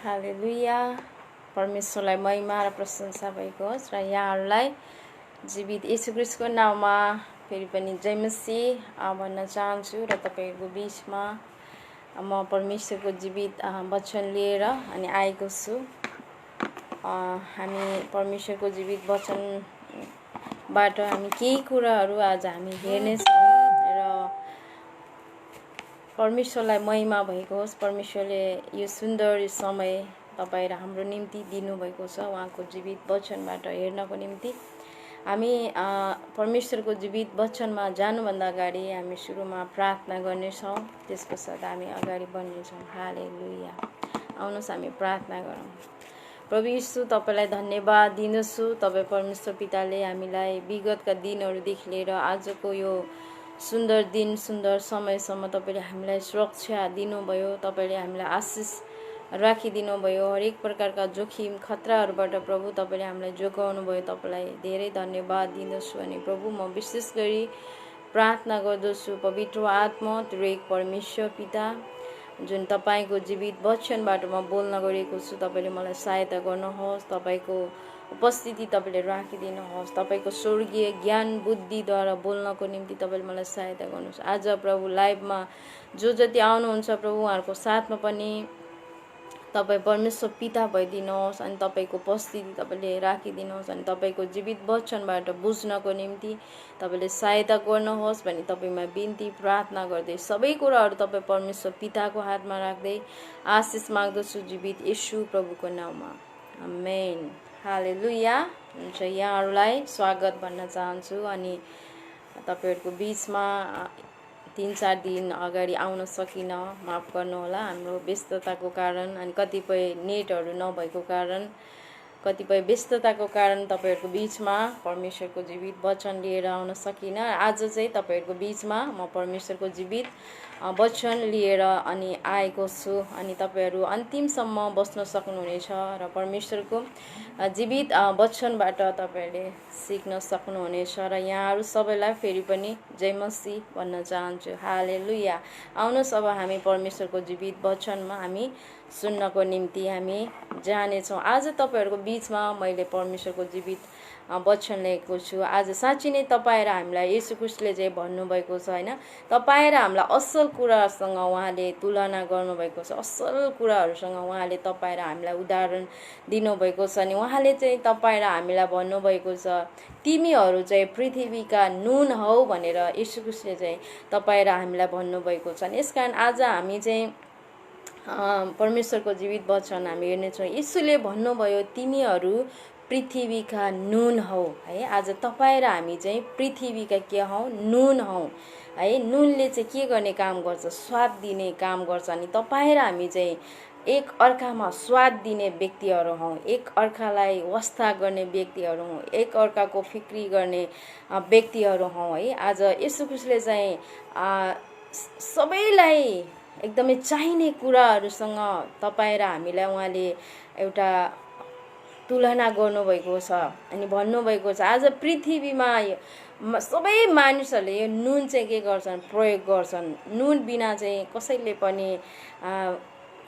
हालेलुया। परमेश्वरलाई महिमा र प्रशंसा भएको होस् र यहाँहरूलाई जीवित येशू ख्रीष्टको नाममा फेरि पनि जय मसीह भन्न चाहन्छु र तपाईहरुको बीचमा म परमेश्वरको जीवित वचन लिएर अनि आएको छु। हामी परमेश्वरको जीवित वचनबाट हामी केही कुराहरू आज हामी हेर्नेछौँ र परमेश्वरलाई महिमा भएको होस्। परमेश्वरले यो सुन्दर समय तपाईँ र हाम्रो निम्ति दिनुभएको छ। उहाँको जीवित वचनबाट हेर्नको निम्ति हामी परमेश्वरको जीवित वचनमा जानुभन्दा अगाडि हामी सुरुमा प्रार्थना गर्नेछौँ। त्यस पश्चात हामी अगाडि बढ्नेछौँ। हालेलुया। आउनुहोस् हामी प्रार्थना गरौँ। प्रभु यीशु, तपाईलाई धन्यवाद दिन्दछु। तपाईँ परमेश्वर पिताले हामीलाई विगतका दिनहरूदेखि लिएर आजको यो सुन्दर दिन सुन्दर समयसम्म तपाईले हामीलाई सुरक्षा दिनुभयो। तपाईले हामीलाई आशिष राखिदिनु भयो। हरेक प्रकारका जोखिम खतराहरूबाट प्रभु तपाईले हामीलाई जोगाउनु भयो। तपाईलाई धेरै धन्यवाद दिन्दछु। अनि प्रभु म विशेष गरी प्रार्थना गर्दछु पवित्र आत्मा त्रिएक परमेश्वर पिता, जुन तपाईको जीवित वचनबाट म बोल्न गएको छु, तपाईले मलाई सहायता गर्नुहोस्। तपाईको उपस्थिति तपाईले राखिदिनुहोस्। तपाईको स्वर्गीय ज्ञान बुद्धिद्वारा बोल्नको निम्ति तपाईले मलाई सहायता गर्नुहोस्। आज प्रभु लाइभमा जो जति आउनुहुन्छ प्रभु उहाँहरूको साथमा पनि तपाईँ परमेश्वर पिता भइदिनुहोस् अनि तपाईको उपस्थिति तपाईले राखिदिनुहोस् अनि तपाईको जीवित वचनबाट बुझ्नको निम्ति तपाईले सहायता गर्नुहोस् भनी तपाईमा बिन्ती प्रार्थना गर्दै सबै कुराहरू तपाईँ परमेश्वर पिताको हातमा राख्दै आशिष माग्दछु जीवित येशू प्रभुको नाममा। आमेन। हालेलुया। हुन्छ, यहाँहरूलाई स्वागत भन्न चाहन्छु। अनि तपाईहरुको बीचमा 3-4 दिन अगाडि आउन सकिन, माफ गर्नुहोला। हाम्रो व्यस्तताको कारण अनि कतिपय नेटहरू नभएको कारण तपाईहरुको बीचमा परमेश्वरको जीवित वचन लिएर आउन सकिन। आज चाहिँ तपाईहरुको बीचमा म परमेश्वरको जीवित वचन लिएर अनि आएको छु। अनि तपाईहरु अन्तिमसम्म बस्न सक्नुहुनेछ र परमेश्वरको जीवित वचनबाट तपाईहरुले सिक्न सक्नुहुनेछ। र यहाँहरु सबैलाई फेरि पनि जय मसीह भन्न चाहन्छु। हालेलुया। आउनुहोस् अब हामी परमेश्वरको जीवित वचनमा हामी सुन्नको निम्ति हामी जानेछौँ। आज तपाईहरुको बीचमा मैले परमेश्वरको जीवित वचन लिएको छु। आज साँच्चै नै तपाईँ र हामीलाई येशू ख्रीष्टले चाहिँ भन्नुभएको छ, होइन? तपाईँ र हामीलाई असल कुराहरूसँग उहाँले तुलना गर्नुभएको छ। असल कुराहरूसँग उहाँले तपाईँ र हामीलाई उदाहरण दिनुभएको छ। अनि उहाँले चाहिँ तपाईँ र हामीलाई भन्नुभएको छ, तिमीहरू चाहिँ पृथ्वीका नुन हौ भनेर येशू ख्रीष्टले चाहिँ तपाईँ र हामीलाई भन्नुभएको छ। यसकारण आज हामी चाहिँ परमेश्वरको जीवित वचन हामी हेर्नेछौँ। येशूले भन्नुभयो तिमीहरू पृथ्वीका नुन हौ, है? आज तपाईँ र हामी चाहिँ पृथ्वीका के हौ? नुन हौ, है? नुनले चाहिँ के गर्ने काम गर्छ? स्वाद दिने काम गर्छ। अनि तपाईँ र हामी चाहिँ एक अर्कामा स्वाद दिने व्यक्तिहरू हौँ, एक अर्कालाई वास्ता गर्ने व्यक्तिहरू हौँ, एक अर्काको फिक्री गर्ने व्यक्तिहरू हौँ, है? आज येशू ख्रीष्टले चाहिँ सबैलाई एकदमै चाहिने कुराहरूसँग तपाईँ र हामीलाई उहाँले एउटा तुलना गर्नुभएको छ। अनि भन्नुभएको छ आज पृथ्वीमा सबै मानिसहरूले यो नुन चाहिँ के गर्छन्? प्रयोग गर्छन्। नुन बिना चाहिँ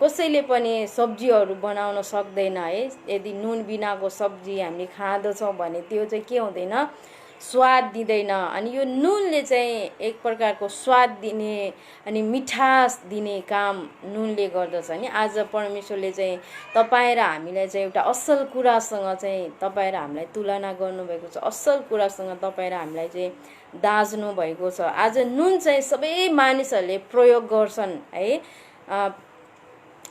कसैले पनि सब्जीहरू बनाउन सक्दैन, है? यदि नुन बिनाको सब्जी हामीले खाँदछौँ भने त्यो चाहिँ के हुँदैन? स्वाद दिँदैन। अनि यो नुनले चाहिँ एक प्रकारको स्वाद दिने अनि मिठास दिने काम नुनले गर्दछ नि। आज परमेश्वरले चाहिँ तपाईँ र हामीलाई चाहिँ एउटा असल कुरासँग चाहिँ तपाईँ र हामीलाई तुलना गर्नुभएको छ। असल कुरासँग तपाईँ र हामीलाई चाहिँ दाज्नु भएको छ। आज नुन चाहिँ सबै मानिसहरूले प्रयोग गर्छन्, है?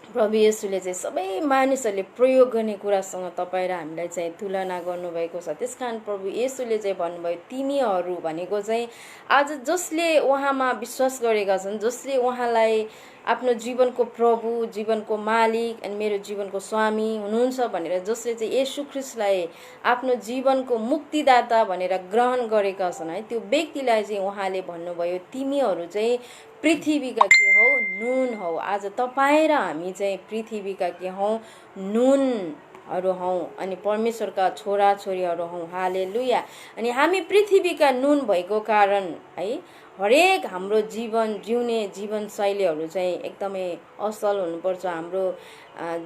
प्रभु येशूले चाहिँ सबै मानिसहरूले प्रयोग गर्ने कुरासँग तपाईँ र हामीलाई चाहिँ तुलना गर्नुभएको छ। त्यसकारण प्रभु येशूले चाहिँ भन्नुभयो तिमीहरू भनेको चाहिँ आज जसले उहाँमा विश्वास गरेका छन्, जसले उहाँलाई आफ्नो जीवनको प्रभु, जीवनको मालिक अनि मेरो जीवनको स्वामी हुनुहुन्छ भनेर जसले चाहिँ येशू ख्रीष्टलाई आफ्नो जीवनको मुक्तिदाता भनेर ग्रहण गरेका छन्, है? त्यो व्यक्तिलाई चाहिँ उहाँले भन्नुभयो तिमीहरू चाहिँ पृथ्वीका के हौ? नुन हौ। आज तपाईँ र हामी चाहिँ पृथ्वीका के हौ? नुन हरू हौँ अनि परमेश्वरका छोराछोरीहरू हौँ। हालेलुया। अनि हामी पृथ्वीका नुन भएको कारण है हरेक हाम्रो जीवन जिउने जीवनशैलीहरू चाहिँ एकदमै असल हुनुपर्छ। हाम्रो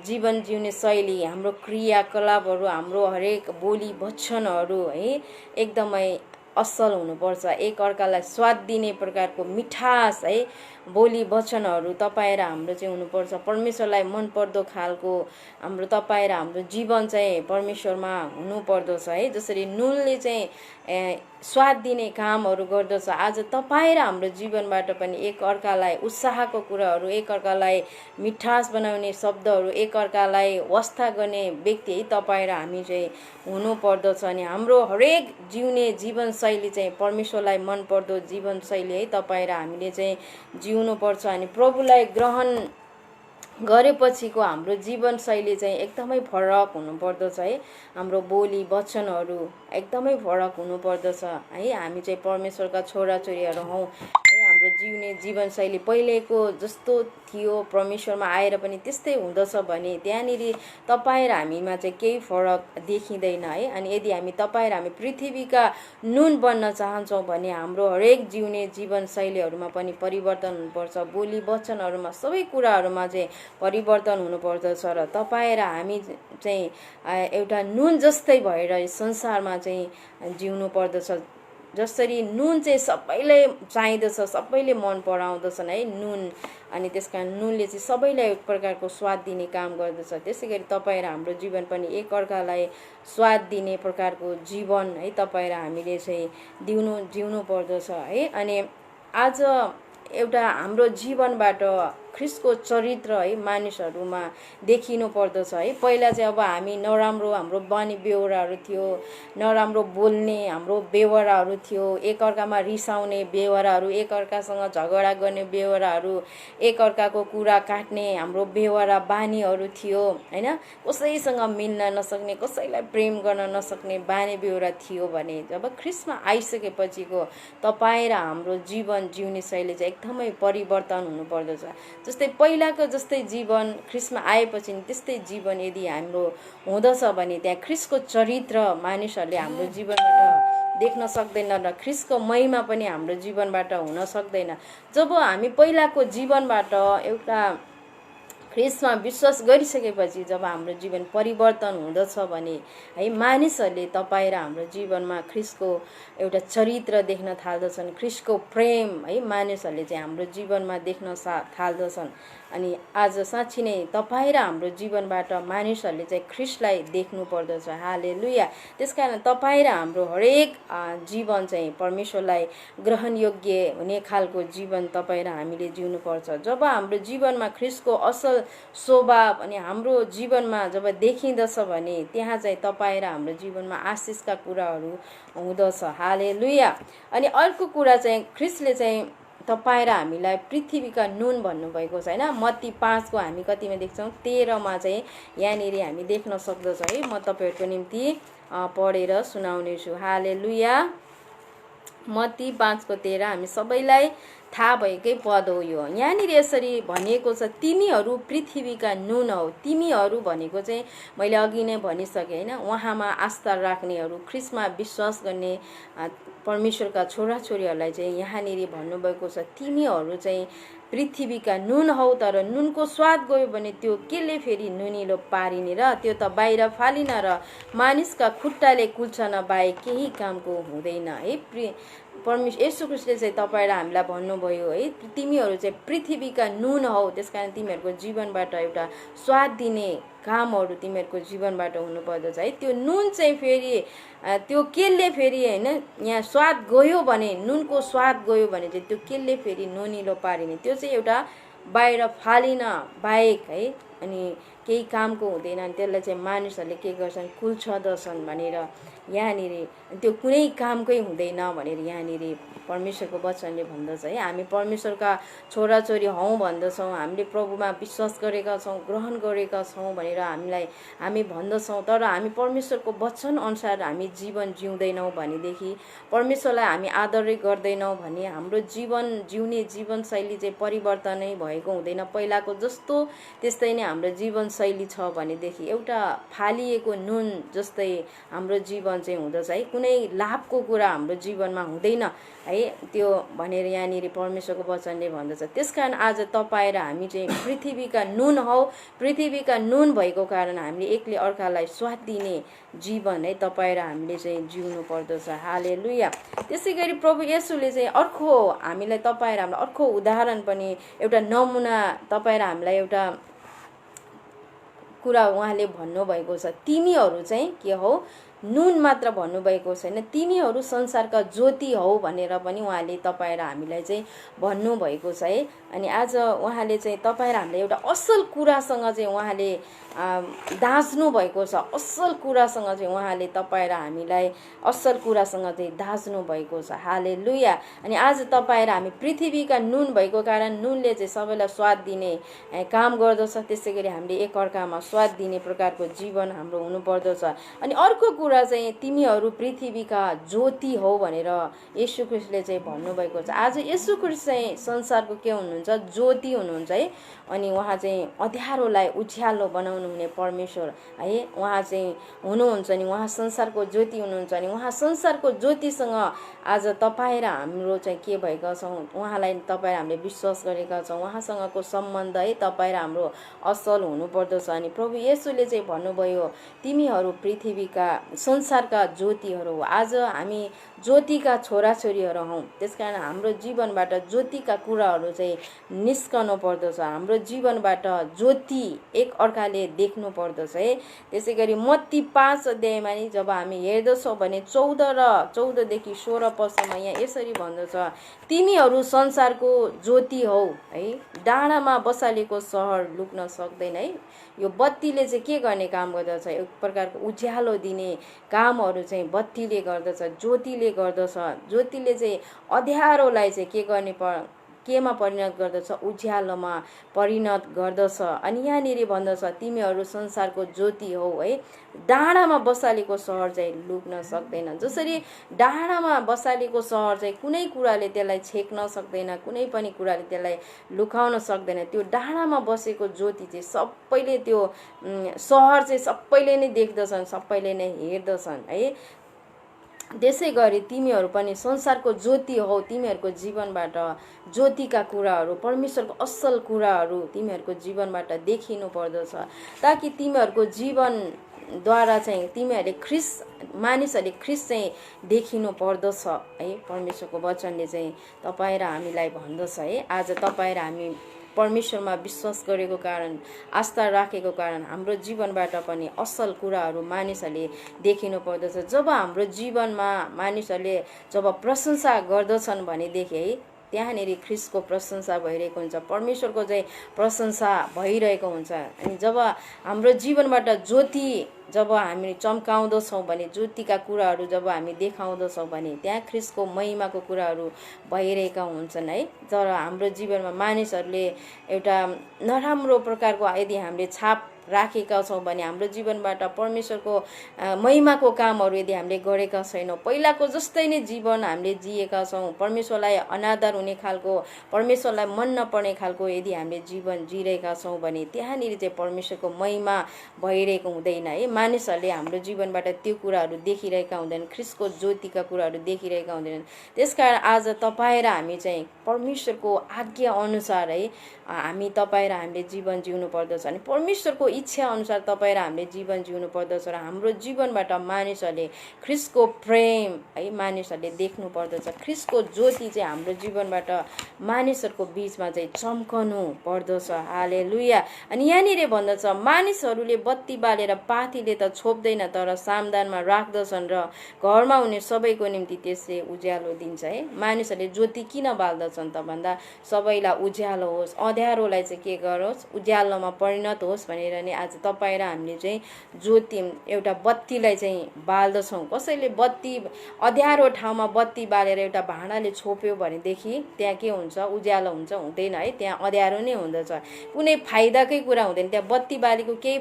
जीवन जिउने शैली, हाम्रो क्रियाकलापहरू, हाम्रो हरेक बोली वचनहरू है एकदमै असल हुनुपर्छ। एक अर्कालाई स्वाद दिने प्रकारको मिठास है बोली वचनहरू तपाईँ र हाम्रो चाहिँ हुनुपर्छ। परमेश्वरलाई मनपर्दो खालको हाम्रो तपाईँ र हाम्रो जीवन चाहिँ परमेश्वरमा हुनुपर्दछ है। जसरी नुनले चाहिँ स्वाद दिने कामहरू गर्दछ, आज तपाईँ र हाम्रो जीवनबाट पनि एक अर्कालाई उत्साहको कुराहरू, एक अर्कालाई मिठास बनाउने शब्दहरू, एक अर्कालाई वास्ता गर्ने व्यक्ति है तपाईँ र हामी चाहिँ हुनुपर्दछ। अनि हाम्रो हरेक जिउने जीवनशैली चाहिँ परमेश्वरलाई मनपर्दो जीवनशैली है तपाईँ र हामीले चाहिँ जिउनुपर्छ। अनि प्रभुलाई ग्रहण गरेपछिको हाम्रो जीवनशैली चाहिँ एकदमै फरक हुनुपर्दछ है। हाम्रो बोली वचनहरू एकदमै फरक हुनुपर्दछ है। हामी चाहिँ परमेश्वरका छोराछोरीहरू हौँ है। हाम्रो जिउने जीवनशैली पहिलेको जस्तो थियो परमेश्वरमा आएर पनि त्यस्तै हुँदछ भने त्यहाँनिर तपाईँ र हामीमा चाहिँ केही फरक देखिँदैन है। अनि यदि हामी तपाईँ र हामी पृथ्वीका नुन बन्न चाहन्छौँ भने हाम्रो हरेक जिउने जीवनशैलीहरूमा पनि परिवर्तन हुनुपर्छ। बोली वचनहरूमा सबै कुराहरूमा चाहिँ परिवर्तन हुनुपर्दछ र तपाईँ र हामी चाहिँ एउटा नुन जस्तै भएर संसारमा चाहिँ जिउनु पर्दछ। जसरी नुन चाहिँ सबैले चाहिँदछ, सबैले मन पराउँदछन् है नुन। अनि त्यसकारण नुनले चाहिँ सबैलाई एक प्रकारको स्वाद दिने काम गर्दछ। त्यसै गरी तपाईँ र हाम्रो जीवन पनि एक अर्कालाई स्वाद दिने प्रकारको जीवन है तपाईँ र हामीले चाहिँ जिउनु पर्दछ है। अनि आज एउटा हाम्रो जीवनबाट ख्रिस्टको चरित्र है मानिसहरूमा देखिनु पर्दछ है। पहिला चाहिँ अब हामी नराम्रो हाम्रो बानी बेहोराहरू थियो, नराम्रो बोल्ने हाम्रो बेहोराहरू थियो, एकअर्कामा रिसाउने बेहोराहरू, एकअर्कासँग झगडा गर्ने बेहोराहरू, एकअर्काको कुरा काट्ने हाम्रो बेहोरा बानीहरू थियो हैन। कसैसँग मिल्न नसक्ने, कसैलाई प्रेम गर्न नसक्ने बानी बेहोरा थियो भने जब ख्रिस्टमा आइसकेपछिको तपाईँ र हाम्रो जीवन जिउने शैली चाहिँ एकदमै परिवर्तन हुनुपर्दछ। जस्तै पहिलाको जस्तै जीवन ख्रिस्टमा आएपछि त्यस्तै जीवन यदि हाम्रो हुँदछ भने त्यहाँ ख्रिस्टको चरित्र मानिसहरूले हाम्रो जीवनबाट देख्न सक्दैन र ख्रिस्टको महिमा पनि हाम्रो जीवनबाट हुन सक्दैन। जब हामी पहिलाको जीवनबाट एउटा ख्रिस्टमा विश्वास गरिसकेपछि जब हाम्रो जीवन परिवर्तन हुँदछ भने है मानिसहरूले तपाईँ र हाम्रो जीवनमा ख्रिस्टको एउटा चरित्र देख्न थाल्दछन्। ख्रिस्टको प्रेम है मानिसहरूले चाहिँ हाम्रो जीवनमा देख्न थाल्दछन्। अनि आज साँच्चै नै तपाईँ र हाम्रो जीवनबाट मानिसहरूले चाहिँ ख्रिस्टलाई देख्नु पर्दछ। हालेलुया। त्यसकारण तपाईँ र हाम्रो हरेक जीवन चाहिँ परमेश्वरलाई ग्रहणयोग्य हुने खालको जीवन तपाईँ र हामीले जिउनुपर्छ। जब हाम्रो जीवनमा ख्रिस्टको असल स्वभाव अनि हाम्रो जीवनमा जब देखिँदछ भने त्यहाँ चाहिँ तपाईँ र हाम्रो जीवनमा आशिषका कुराहरू हुँदछ। हालेलुया। अनि अर्को कुरा चाहिँ ख्रिस्टले चाहिँ तपाईँ र हामीलाई पृथ्वीका नुन भन्नुभएको छ होइन। मत्ती 5 को हामी कतिमा देख्छौँ 13 चाहिँ यहाँनिर हामी देख्न सक्दछ है। म तपाईँहरूको निम्ति पढेर सुनाउने छु। हालेलुया। मत्ती 5 को 13 हामी सबैलाई थाहा भएकै पद हो यो। यहाँनिर यसरी भनिएको छ, तिमीहरू पृथ्वीका नुन हौ। तिमीहरू भनेको चाहिँ मैले अघि नै भनिसकेँ होइन। उहाँमा आस्था राख्नेहरू, ख्रिस्टमा विश्वास गर्ने परमेश्वरका छोराछोरीहरूलाई चाहिँ यहाँनिर भन्नुभएको छ, तिमीहरू चाहिँ पृथ्वीका नुन हौ। तर नुनको स्वाद गयो भने त्यो केले फेरि नुनिलो पारिने र त्यो त बाहिर फालिन र मानिसका खुट्टाले कुल्चन बाहेक केही कामको हुँदैन है। परमेश्वर येशू ख्रिस्टले चाहिँ तपाईँ र हामीलाई भन्नुभयो है, तिमीहरू चाहिँ पृथ्वीका नुन हौ। त्यसकारण तिमीहरूको जीवनबाट एउटा स्वाद दिने कामहरू तिमीहरूको जीवनबाट हुनुपर्दछ है। त्यो नुन चाहिँ फेरि त्यो केले फेरि होइन, यहाँ स्वाद गयो भने नुनको स्वाद गयो भने चाहिँ त्यो केले फेरि नुनिलो पारिने, त्यो चाहिँ एउटा बाहिर फालिन बाहेक है अनि केही कामको हुँदैन। अनि त्यसलाई चाहिँ मानिसहरूले के गर्छन्, कुल्छदछन् भनेर यहाँनिर, त्यो कुनै कामकै हुँदैन भनेर यहाँनिर परमेश्वरको वचनले भन्दछ है। हामी परमेश्वरका छोराछोरी हौँ भन्दछौँ, हामीले प्रभुमा विश्वास गरेका छौँ, ग्रहण गरेका छौँ भनेर हामी भन्दछौँ। तर हामी परमेश्वरको वचन अनुसार हामी जीवन जिउँदैनौँ भनेदेखि, परमेश्वरलाई हामी आदरै गर्दैनौँ भने हाम्रो जीवन जिउने जीवनशैली चाहिँ परिवर्तनै भएको हुँदैन। पहिलाको जस्तो त्यस्तै नै हाम्रो जीवनशैली छ भनेदेखि एउटा फालिएको नुन जस्तै हाम्रो जीवन चाहिँ हुँदछ है। कुनै लाभको कुरा हाम्रो जीवनमा हुँदैन है, त्यो भनेर यहाँनिर परमेश्वरको वचनले भन्दछ। त्यसकारण आज तपाईँ र हामी चाहिँ पृथ्वीका नुन हौ। पृथ्वीका नुन भएको कारण हामीले एकले अर्कालाई स्वाद दिने जीवन है तपाईँ र हामीले चाहिँ जिउनु पर्दछ। हालेलुया। त्यसै गरी प्रभु येशूले चाहिँ अर्को हामीलाई तपाईँ र हामीलाई अर्को उदाहरण पनि एउटा नमुना तपाईँ र हामीलाई एउटा कुरा उहाँले भन्नुभएको छ। तिमीहरू चाहिँ के हौ, नुन मात्र भन्नुभएको छैन, तिमीहरू संसारका ज्योति हौ भनेर पनि उहाँले तपाईँ र हामीलाई चाहिँ भन्नुभएको छ है। अनि आज उहाँले चाहिँ तपाईँ र हामीलाई एउटा असल कुरासँग चाहिँ उहाँले दाज्नु भएको छ। असल कुरासँग चाहिँ उहाँले तपाईँ र हामीलाई असल कुरासँग चाहिँ दाज्नु भएको छ। हालेलुया। अनि आज तपाईँ र हामी पृथ्वीका नुन भएको कारण नुनले चाहिँ सबैलाई स्वाद दिने काम गर्दछ। त्यसै गरी हामीले एकअर्कामा स्वाद दिने प्रकारको जीवन हाम्रो हुनुपर्दछ। अनि अर्को कुरा चाहिँ तिमीहरू पृथ्वीका ज्योति हौ भनेर येशू ख्रीष्टले चाहिँ भन्नुभएको छ। आज येशू ख्रीष्ट चाहिँ संसारको के हुनुहुन्छ, ज्योति हुनुहुन्छ है। अनि उहाँ चाहिँ अँध्यारोलाई उज्यालो बनाउनु हुने परमेश्वर है, उहाँ चाहिँ हुनुहुन्छ नि, उहाँ संसारको ज्योति हुनुहुन्छ नि। उहाँ संसारको ज्योतिसँग आज तपाईँ र हाम्रो चाहिँ के भएका छौँ, उहाँलाई तपाईँ हामीले विश्वास गरेका छौँ। उहाँसँगको सम्बन्ध है तपाईँ र हाम्रो असल हुनुपर्दछ। अनि प्रभु येशूले चाहिँ भन्नुभयो तिमीहरू पृथ्वीका संसारका ज्योतिहरू हो। आज हामी ज्योतिका छोराछोरीहरू हौँ। त्यसकारण हाम्रो जीवनबाट ज्योतिका कुराहरू चाहिँ निस्कनु पर्दछ। हाम्रो जीवनबाट ज्योति एक अर्काले देख्नु पर्दछ है। त्यसै गरी मत्ती 5 अध्यायमा नि जब हामी हेर्दछौँ भने 14देखि 16 पदसम्म यहाँ यसरी भन्दछ, तिमीहरू संसारको ज्योति हौ है, डाँडामा बसालेको सहर लुक्न सक्दैन है। यो बत्तीले चाहिँ के गर्ने काम गर्दछ, एक प्रकारको उज्यालो दिने कामहरू चाहिँ बत्तीले गर्दछ, ज्योतिले गर्दछ। ज्योतिले चाहिँ अँध्यारोलाई चाहिँ के गर्ने केमा परिणत गर्दछ, उज्यालोमा परिणत गर्दछ। अनि यहाँनिर भन्दछ तिमीहरू संसारको ज्योति हौ है, डाँडामा बसालेको सहर चाहिँ लुक्न सक्दैन। जसरी डाँडामा बसालेको सहर चाहिँ कुनै कुराले त्यसलाई छेक्न सक्दैन, कुनै पनि कुराले त्यसलाई लुकाउन सक्दैन। त्यो डाँडामा बसेको ज्योति चाहिँ सबैले त्यो सहर चाहिँ सबैले नै देख्दछन्, सबैले नै हेर्दछन् है। त्यसै गरी तिमीहरू पनि संसारको ज्योति हौ। तिमीहरूको जीवनबाट ज्योतिका कुराहरू, परमेश्वरको असल कुराहरू तिमीहरूको जीवनबाट देखिनु पर्दछ, ताकि तिमीहरूको जीवनद्वारा चाहिँ तिमीहरूले मानिसहरूले ख्रिस्ट चाहिँ देखिनु पर्दछ है। परमेश्वरको वचनले चाहिँ तपाईँ र हामीलाई भन्दछ है। आज तपाईँ र हामी परमेश्वरमा विश्वास गरेको कारण, आस्था राखेको कारण हाम्रो जीवनबाट पनि असल कुराहरू मानिसहरूले देखिनु पर्दछ। जब हाम्रो जीवनमा मानिसहरूले जब प्रशंसा गर्दछन् भनेदेखि है, त्यहाँनिर ख्रिस्टको प्रशंसा भइरहेको हुन्छ, परमेश्वरको चाहिँ प्रशंसा भइरहेको हुन्छ। अनि जब हाम्रो जीवनबाट ज्योति जब हामी चम्काउँदछौँ भने, ज्योतिका कुराहरू जब हामी देखाउँदछौँ भने त्यहाँ ख्रिस्टको महिमाको कुराहरू भइरहेका हुन्छन् है। तर हाम्रो जीवनमा मानिसहरूले एउटा नराम्रो प्रकारको यदि हामीले छाप राखेका छौँ भने, हाम्रो जीवनबाट परमेश्वरको महिमाको कामहरू यदि हामीले गरेका छैनौँ, पहिलाको जस्तै नै जीवन हामीले जिएका छौँ, परमेश्वरलाई अनादर हुने खालको, परमेश्वरलाई मन नपर्ने खालको यदि हामीले जीवन जिरहेका छौँ भने त्यहाँनिर चाहिँ परमेश्वरको महिमा भइरहेको हुँदैन है। मानिसहरूले हाम्रो जीवनबाट त्यो कुराहरू देखिरहेका हुँदैन, ख्रिस्टको ज्योतिका कुराहरू देखिरहेका हुँदैनन्। त्यसकारण आज तपाईँ र हामी चाहिँ परमेश्वरको आज्ञा अनुसार है हामी तपाईँ र हामीले जीवन जिउनु पर्दछ। अनि परमेश्वरको इच्छा अनुसार तपाईँ र हामीले जीवन जिउनु पर्दछ र हाम्रो जीवनबाट मानिसहरूले ख्रिस्टको प्रेम है मानिसहरूले देख्नु पर्दछ। ख्रिस्टको ज्योति चाहिँ हाम्रो जीवनबाट मानिसहरूको बिचमा चाहिँ चम्कनु पर्दछ। हालेलुया। अनि यहाँनिर भन्दछ मानिसहरूले बत्ती बालेर पाथीले त छोप्दैन, तर सामदानमा राख्दछन् र घरमा हुने सबैको निम्ति त्यसले उज्यालो दिन्छ है। मानिसहरूले ज्योति किन बाल्दछन् त भन्दा सबैलाई उज्यालो होस्, अँध्यारोलाई चाहिँ के गरोस्, उज्यालोमा परिणत होस् भनेर नै आज तपाईँ र हामीले चाहिँ ज्योति एउटा बत्तीलाई चाहिँ बाल्दछौँ। कसैले बत्ती अँध्यारो ठाउँमा बत्ती बालेर एउटा भाँडाले छोप्यो भनेदेखि त्यहाँ के हुन्छ, उज्यालो हुन्छ, हुँदैन है, त्यहाँ अँध्यारो नै हुँदछ, कुनै फाइदाकै कुरा हुँदैन, त्यहाँ बत्ती बालेको केही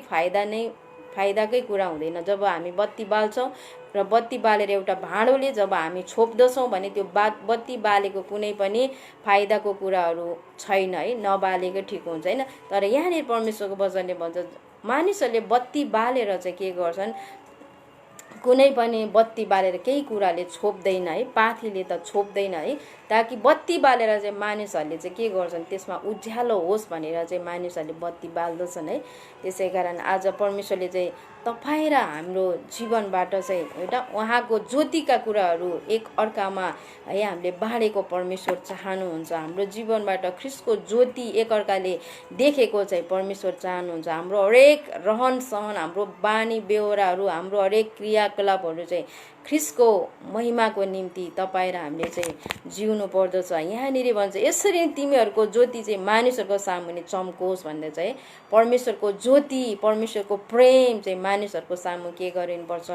फाइदाकै कुरा हुँदैन। जब हामी बत्ती बाल्छौँ र बत्ती बालेर एउटा भाँडोले जब हामी छोप्दछौँ भने त्यो बत्ती बालेको कुनै पनि फाइदाको कुराहरू छैन है, नबालेकै ठिक हुन्छ होइन। तर यहाँनिर परमेश्वरको वचनले भन्छ मानिसहरूले बत्ती बालेर चाहिँ के गर्छन्, कुनै पनि बत्ती बालेर केही कुराले छोप्दैन है, पाथीले त छोप्दैन है, ताकि बत्ती बालेर चाहिँ मानिसहरूले चाहिँ के गर्छन्, त्यसमा उज्यालो होस् भनेर चाहिँ मानिसहरूले बत्ती बाल्दछन् है। त्यसै कारण आज परमेश्वरले चाहिँ तपाईँ र हाम्रो जीवनबाट चाहिँ एउटा उहाँको ज्योतिका कुराहरू एक अर्कामा है हामीले बाँडेको परमेश्वर चाहनुहुन्छ। हाम्रो जीवनबाट ख्रीष्टको ज्योति एक अर्काले देखेको चाहिँ परमेश्वर चाहनुहुन्छ। हाम्रो हरेक रहन सहन, हाम्रो बानी बेहोराहरू, हाम्रो हरेक क्रियाकलापहरू चाहिँ ख्रीष्टको महिमाको निम्ति तपाईँ र हामीले चाहिँ जिउनु पर्दछ। यहाँनिर भन्छ यसरी तिमीहरूको ज्योति चाहिँ मानिसहरूको सामुन्ने चम्कोस् भन्दा चाहिँ परमेश्वरको ज्योति, परमेश्वरको प्रेम चाहिँ मानिसहरूको सामु के गरिनुपर्छ,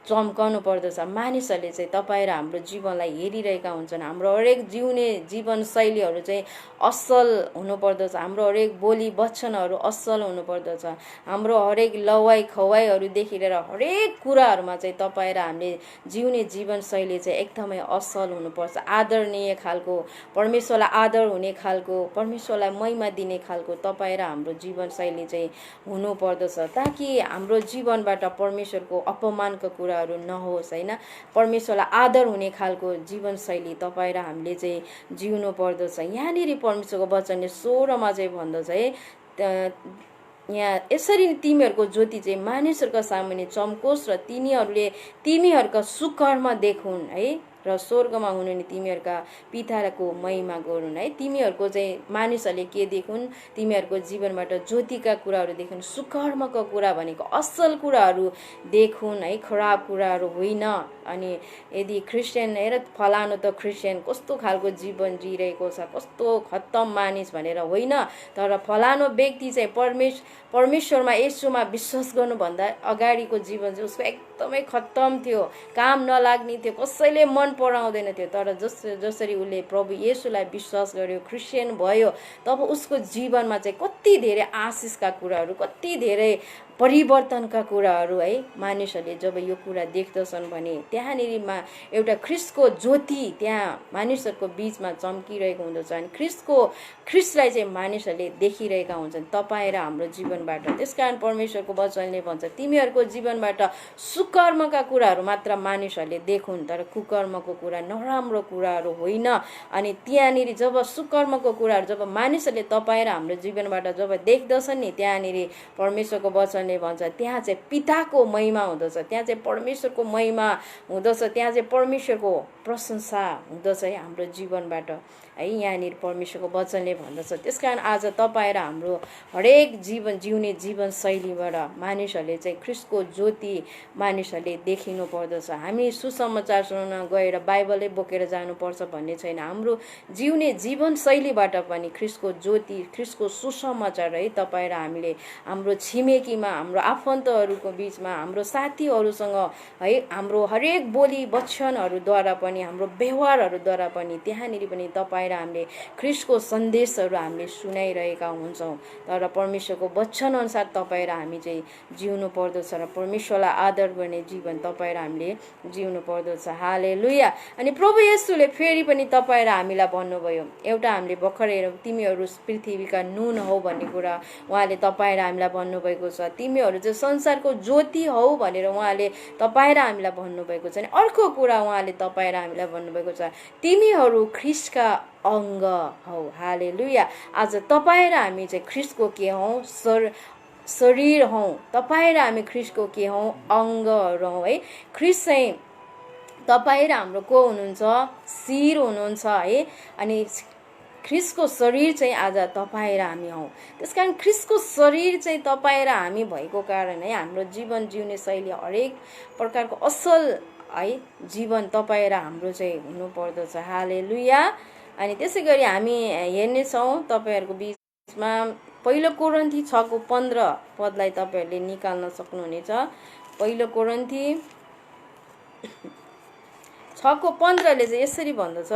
चम्काउनु पर्दछ। मानिसहरूले चाहिँ तपाईँ र हाम्रो जीवनलाई हेरिरहेका हुन्छन्। हाम्रो हरेक जिउने जीवनशैलीहरू चाहिँ असल हुनुपर्दछ। हाम्रो हरेक बोली वचनहरू असल हुनुपर्दछ। हाम्रो हरेक लवाई खवाईहरूदेखि लिएर हरेक कुराहरूमा चाहिँ तपाईँ र हामीले जिउने जीवनशैली चाहिँ एकदमै असल हुनुपर्छ। आदरणीय खालको, परमेश्वरलाई आदर हुने खालको, परमेश्वरलाई महिमा दिने खालको तपाईँ र हाम्रो जीवनशैली चाहिँ हुनुपर्दछ, ताकि हाम्रो जीवनबाट परमेश्वरको अपमानको कुरा नहोस् होइन। परमेश्वरलाई आदर हुने खालको जीवनशैली तपाईँ र हामीले चाहिँ जिउनु पर्दछ। यहाँनिर परमेश्वरको वचनले 16मा चाहिँ भन्दछ है, यहाँ यसरी तिमीहरूको ज्योति चाहिँ मानिसहरूका सामुन्ने चम्कोस् र तिनीहरूले तिमीहरूका सुकर्म देखुन् है, र स्वर्गमा हुनुहुने तिमीहरूका पिताको महिमा गरून् है। तिमीहरूको चाहिँ मानिसहरूले के देखुन्, तिमीहरूको जीवनबाट ज्योतिका कुराहरू देखुन्, सुकर्मको कुरा भनेको असल कुराहरू देखुन् है, खराब कुराहरू होइन। अनि यदि क्रिस्चियन हेर फलानु त क्रिस्चियन कस्तो खालको जीवन जिरहेको छ, कस्तो खत्तम मानिस भनेर होइन, तर फलानु व्यक्ति चाहिँ परमेश्वरमा येशूमा विश्वास गर्नुभन्दा अगाडिको जीवन चाहिँ उसको एकदमै खत्तम थियो, काम नलाग्ने थियो, कसैले मन पराउँदैन थियो। तर जसरी उसले प्रभु येशूलाई विश्वास गर्यो, क्रिस्चियन भयो, तब उसको जीवनमा चाहिँ कति धेरै आशिषका कुराहरू, कति धेरै परिवर्तनका कुराहरू है मानिसहरूले जब यो कुरा देख्दछन् भने त्यहाँनिरमा एउटा ख्रीष्टको ज्योति त्यहाँ मानिसहरूको बीचमा चम्किरहेको हुँदछ। अनि ख्रीष्टलाई चाहिँ मानिसहरूले देखिरहेका हुन्छन् तपाईँ र हाम्रो जीवनबाट। त्यसकारण परमेश्वरको वचनले भन्छ तिमीहरूको जीवनबाट सुकर्मका कुराहरू मात्र मानिसहरूले देखुन्, तर कुकर्मको कुरा, नराम्रो कुराहरू होइन। अनि त्यहाँनिर जब सुकर्मको कुराहरू जब मानिसहरूले तपाईँ र हाम्रो जीवनबाट जब देख्दछन् नि, त्यहाँनिर परमेश्वरको वचन भन्छ त्यहाँ चाहिँ पिताको महिमा हुँदछ, त्यहाँ चाहिँ परमेश्वरको महिमा हुँदछ, त्यहाँ चाहिँ परमेश्वरको प्रशंसा हुँदछ है हाम्रो जीवनबाट है। यहाँनिर परमेश्वरको वचनले भन्दछ। त्यसकारण आज तपाईँ र हाम्रो हरेक जीवन जिउने जीवनशैलीबाट मानिसहरूले चाहिँ ख्रीष्टको ज्योति मानिसहरूले देखिनु पर्दछ। हामी सुसमाचार सुनाउन गएर बाइबलै बोकेर जानुपर्छ भन्ने छैन। हाम्रो जिउने जीवनशैलीबाट पनि ख्रीष्टको ज्योति, ख्रीष्टको सुसमाचार है तपाईँ र हामीले हाम्रो छिमेकीमा, हाम्रो आफन्तहरूको बीचमा, हाम्रो साथीहरूसँग है, हाम्रो हरेक बोली वचनहरूद्वारा पनि, हाम्रो व्यवहारहरूद्वारा पनि त्यहाँनिर पनि तपाईँ र हामीले ख्रीष्टको सन्देशहरू हामीले सुनाइरहेका हुन्छौँ। तर परमेश्वरको वचन अनुसार तपाईँ र हामी चाहिँ जिउनु पर्दछ र परमेश्वरलाई आदर गर्ने जीवन तपाईँ र हामीले जिउनु पर्दछ। हालेलुया। अनि प्रभु येशूले फेरि पनि तपाईँ र हामीलाई भन्नुभयो, एउटा हामीले भर्खर हेरौँ, तिमीहरू पृथ्वीका नुन हौ भन्ने कुरा उहाँले तपाईँ र हामीलाई भन्नुभएको छ। तिमीहरू चाहिँ संसारको ज्योति हौ भनेर उहाँले तपाईँ र हामीलाई भन्नुभएको छ। अनि अर्को कुरा उहाँले तपाईँ र हामीलाई भन्नुभएको छ, तिमीहरू ख्रीष्टका अङ्ग हौ। हालेलुया। आज तपाईँ र हामी चाहिँ ख्रीष्टको के हौ, शरीर हौ। तपाईँ र हामी ख्रीष्टको के हौ, अङ्गहरू हौ है। ख्रीष्ट चाहिँ तपाईँ र हाम्रो को हुनुहुन्छ, शिर हुनुहुन्छ है। अनि ख्रीष्टको शरीर चाहिँ आज तपाईँ र हामी हौ। त्यसकारण ख्रीष्टको शरीर चाहिँ तपाईँ र हामी भएको कारण है हाम्रो जीवन जिउने शैली हरेक प्रकारको असल है जीवन तपाईँ र हाम्रो चाहिँ हुनुपर्दछ। हालेलुया। अनि त्यसै गरी हामी हेर्नेछौँ तपाईँहरूको बिचमा 1 कोरिन्थी 6:15 पदलाई तपाईँहरूले निकाल्न सक्नुहुनेछ। 1 कोरिन्थी 6:15 ले चाहिँ यसरी भन्दछ,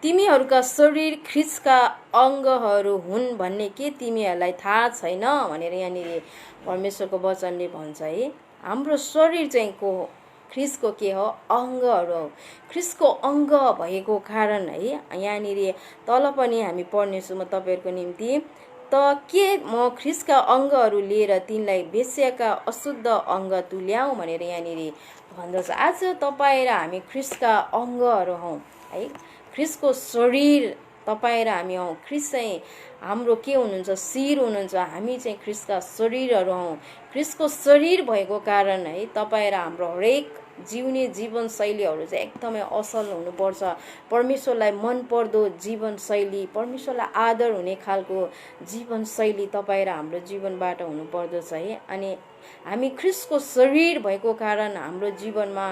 तिमीहरूका शरीर ख्रीष्टका अङ्गहरू हुन् भन्ने के तिमीहरूलाई थाहा छैन भनेर यहाँनिर परमेश्वरको वचनले भन्छ है। हाम्रो शरीर चाहिँ को हो? ख्रीष्टको के हो? अङ्गहरू हो। ख्रीष्टको अङ्ग भएको कारण है यहाँनिर तल पनि हामी पढ्नेछौँ म तपाईँहरूको निम्ति। त के म ख्रीष्टका अङ्गहरू लिएर तिनलाई वेश्याका अशुद्ध अङ्ग तुल्याऊ भनेर यहाँनिर भन्दछ। आज तपाईँ र हामी ख्रीष्टका अङ्गहरू हौँ है। ख्रीष्टको शरीर तपाईँ र हामी हौँ। ख्रीष्ट चाहिँ हाम्रो के हुनुहुन्छ? शिर हुनुहुन्छ। हामी चाहिँ ख्रीष्टका शरीरहरू हौँ। ख्रीष्टको शरीर भएको कारण है तपाईँ र हाम्रो हरेक जिउने जीवनशैलीहरू चाहिँ एकदमै असल हुनुपर्छ। परमेश्वरलाई मनपर्दो जीवनशैली, परमेश्वरलाई आदर हुने खालको जीवनशैली तपाईँ र हाम्रो जीवनबाट हुनुपर्दछ है। अनि हामी ख्रीष्टको शरीर भएको कारण हाम्रो जीवनमा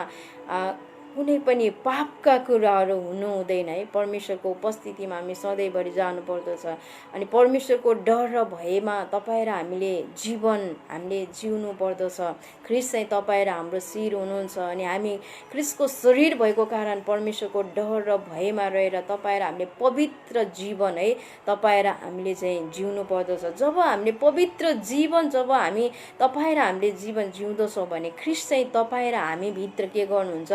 कुनै पनि पापका कुराहरू हुनु हुँदैन है। परमेश्वरको उपस्थितिमा हामी सधैँभरि जानुपर्दछ। अनि परमेश्वरको डर र भयमा तपाईँ र हामीले जिउनु पर्दछ। ख्रीष्ट चाहिँ तपाईँ र हाम्रो शिर हुनुहुन्छ। अनि हामी ख्रीष्टको शरीर भएको कारण परमेश्वरको डर र भयमा रहेर तपाईँ र हामीले पवित्र जीवन है तपाईँ र हामीले चाहिँ जिउनु पर्दछ। जब हामीले पवित्र जीवन तपाईँ र हामीले जीवन जिउँदछौँ भने ख्रीष्ट चाहिँ तपाईँ र हामी भित्र के गर्नुहुन्छ?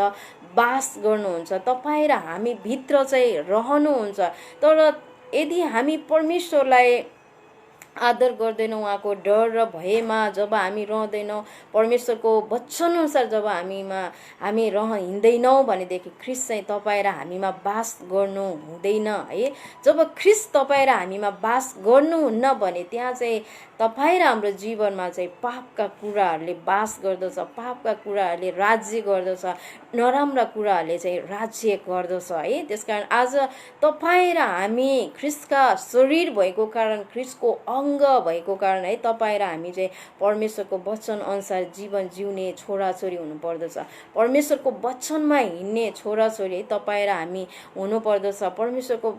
वास गर्नुहुन्छ। तपाईँ र हामी भित्र चाहिँ रहनुहुन्छ। तर यदि हामी परमेश्वरलाई आदर गर्दैनौँ, उहाँको डर र भयमा जब हामी रहँदैनौँ, परमेश्वरको वचनअनुसार जब हामी हिँड्दैनौँ भनेदेखि ख्रीष्ट चाहिँ तपाईँ र हामीमा वास गर्नु हुँदैन है। जब ख्रीष्ट तपाईँ र हामीमा वास गर्नुहुन्न भने त्यहाँ चाहिँ तपाईँ र हाम्रो जीवनमा चाहिँ पापका कुराहरूले वास गर्दछ। पापका कुराहरूले राज्य गर्दछ। नराम्रा कुराहरूले चाहिँ राज्य गर्दछ है। त्यसकारण आज तपाईँ र हामी ख्रीष्टका शरीर भएको कारण, ख्रीष्टको अङ्ग भएको कारण है तपाईँ र हामी चाहिँ परमेश्वरको वचन अनुसार जीवन जिउने छोराछोरी हुनुपर्दछ। परमेश्वरको वचनमा हिँड्ने छोराछोरी तपाईँ र हामी हुनुपर्दछ। परमेश्वरको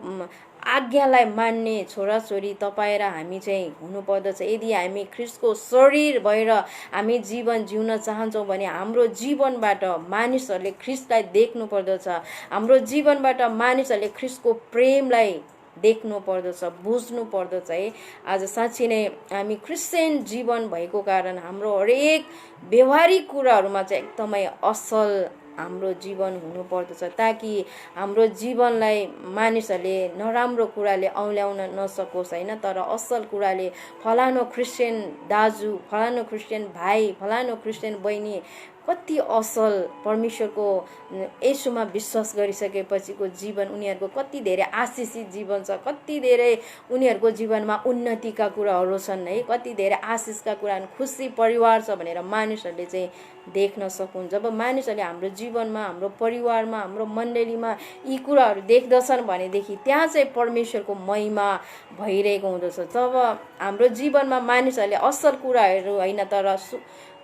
आज्ञालाई मान्ने छोराछोरी तपाईँ र हामी चाहिँ हुनुपर्दछ। यदि हामी ख्रीष्टको शरीर भएर हामी जीवन जिउन चाहन्छौँ भने हाम्रो जीवनबाट मानिसहरूले ख्रीष्टलाई देख्नु पर्दछ। हाम्रो जीवनबाट मानिसहरूले ख्रीष्टको प्रेमलाई देख्नु पर्दछ, बुझ्नु पर्दछ है। आज साँच्चै नै हामी क्रिस्चियन जीवन भएको कारण हाम्रो हरेक व्यवहारिक कुराहरूमा चाहिँ एकदमै असल हाम्रो जीवन हुनुपर्दछ, ताकि हाम्रो जीवनलाई मानिसहरूले नराम्रो कुराले औँल्याउन नसकोस् होइन, तर असल कुराले फलानो क्रिस्चियन दाजु, फलानो क्रिस्चियन भाइ, फलानो क्रिस्चियन बहिनी कति असल परमेश्वरको येशूमा विश्वास गरिसकेपछिको जीवन उनीहरूको कति धेरै आशिषित जीवन छ, कति धेरै उनीहरूको जीवनमा उन्नतिका कुराहरू छन् है, कति धेरै आशिषका कुराहरू, खुसी परिवार छ भनेर मानिसहरूले चाहिँ देख्न सकुन्। जब मानिसहरूले हाम्रो जीवनमा, हाम्रो परिवारमा, हाम्रो मण्डलीमा यी कुराहरू देख्दछन् भनेदेखि त्यहाँ चाहिँ परमेश्वरको महिमा भइरहेको हुँदछ। जब हाम्रो जीवनमा मानिसहरूले असल कुराहरू होइन तर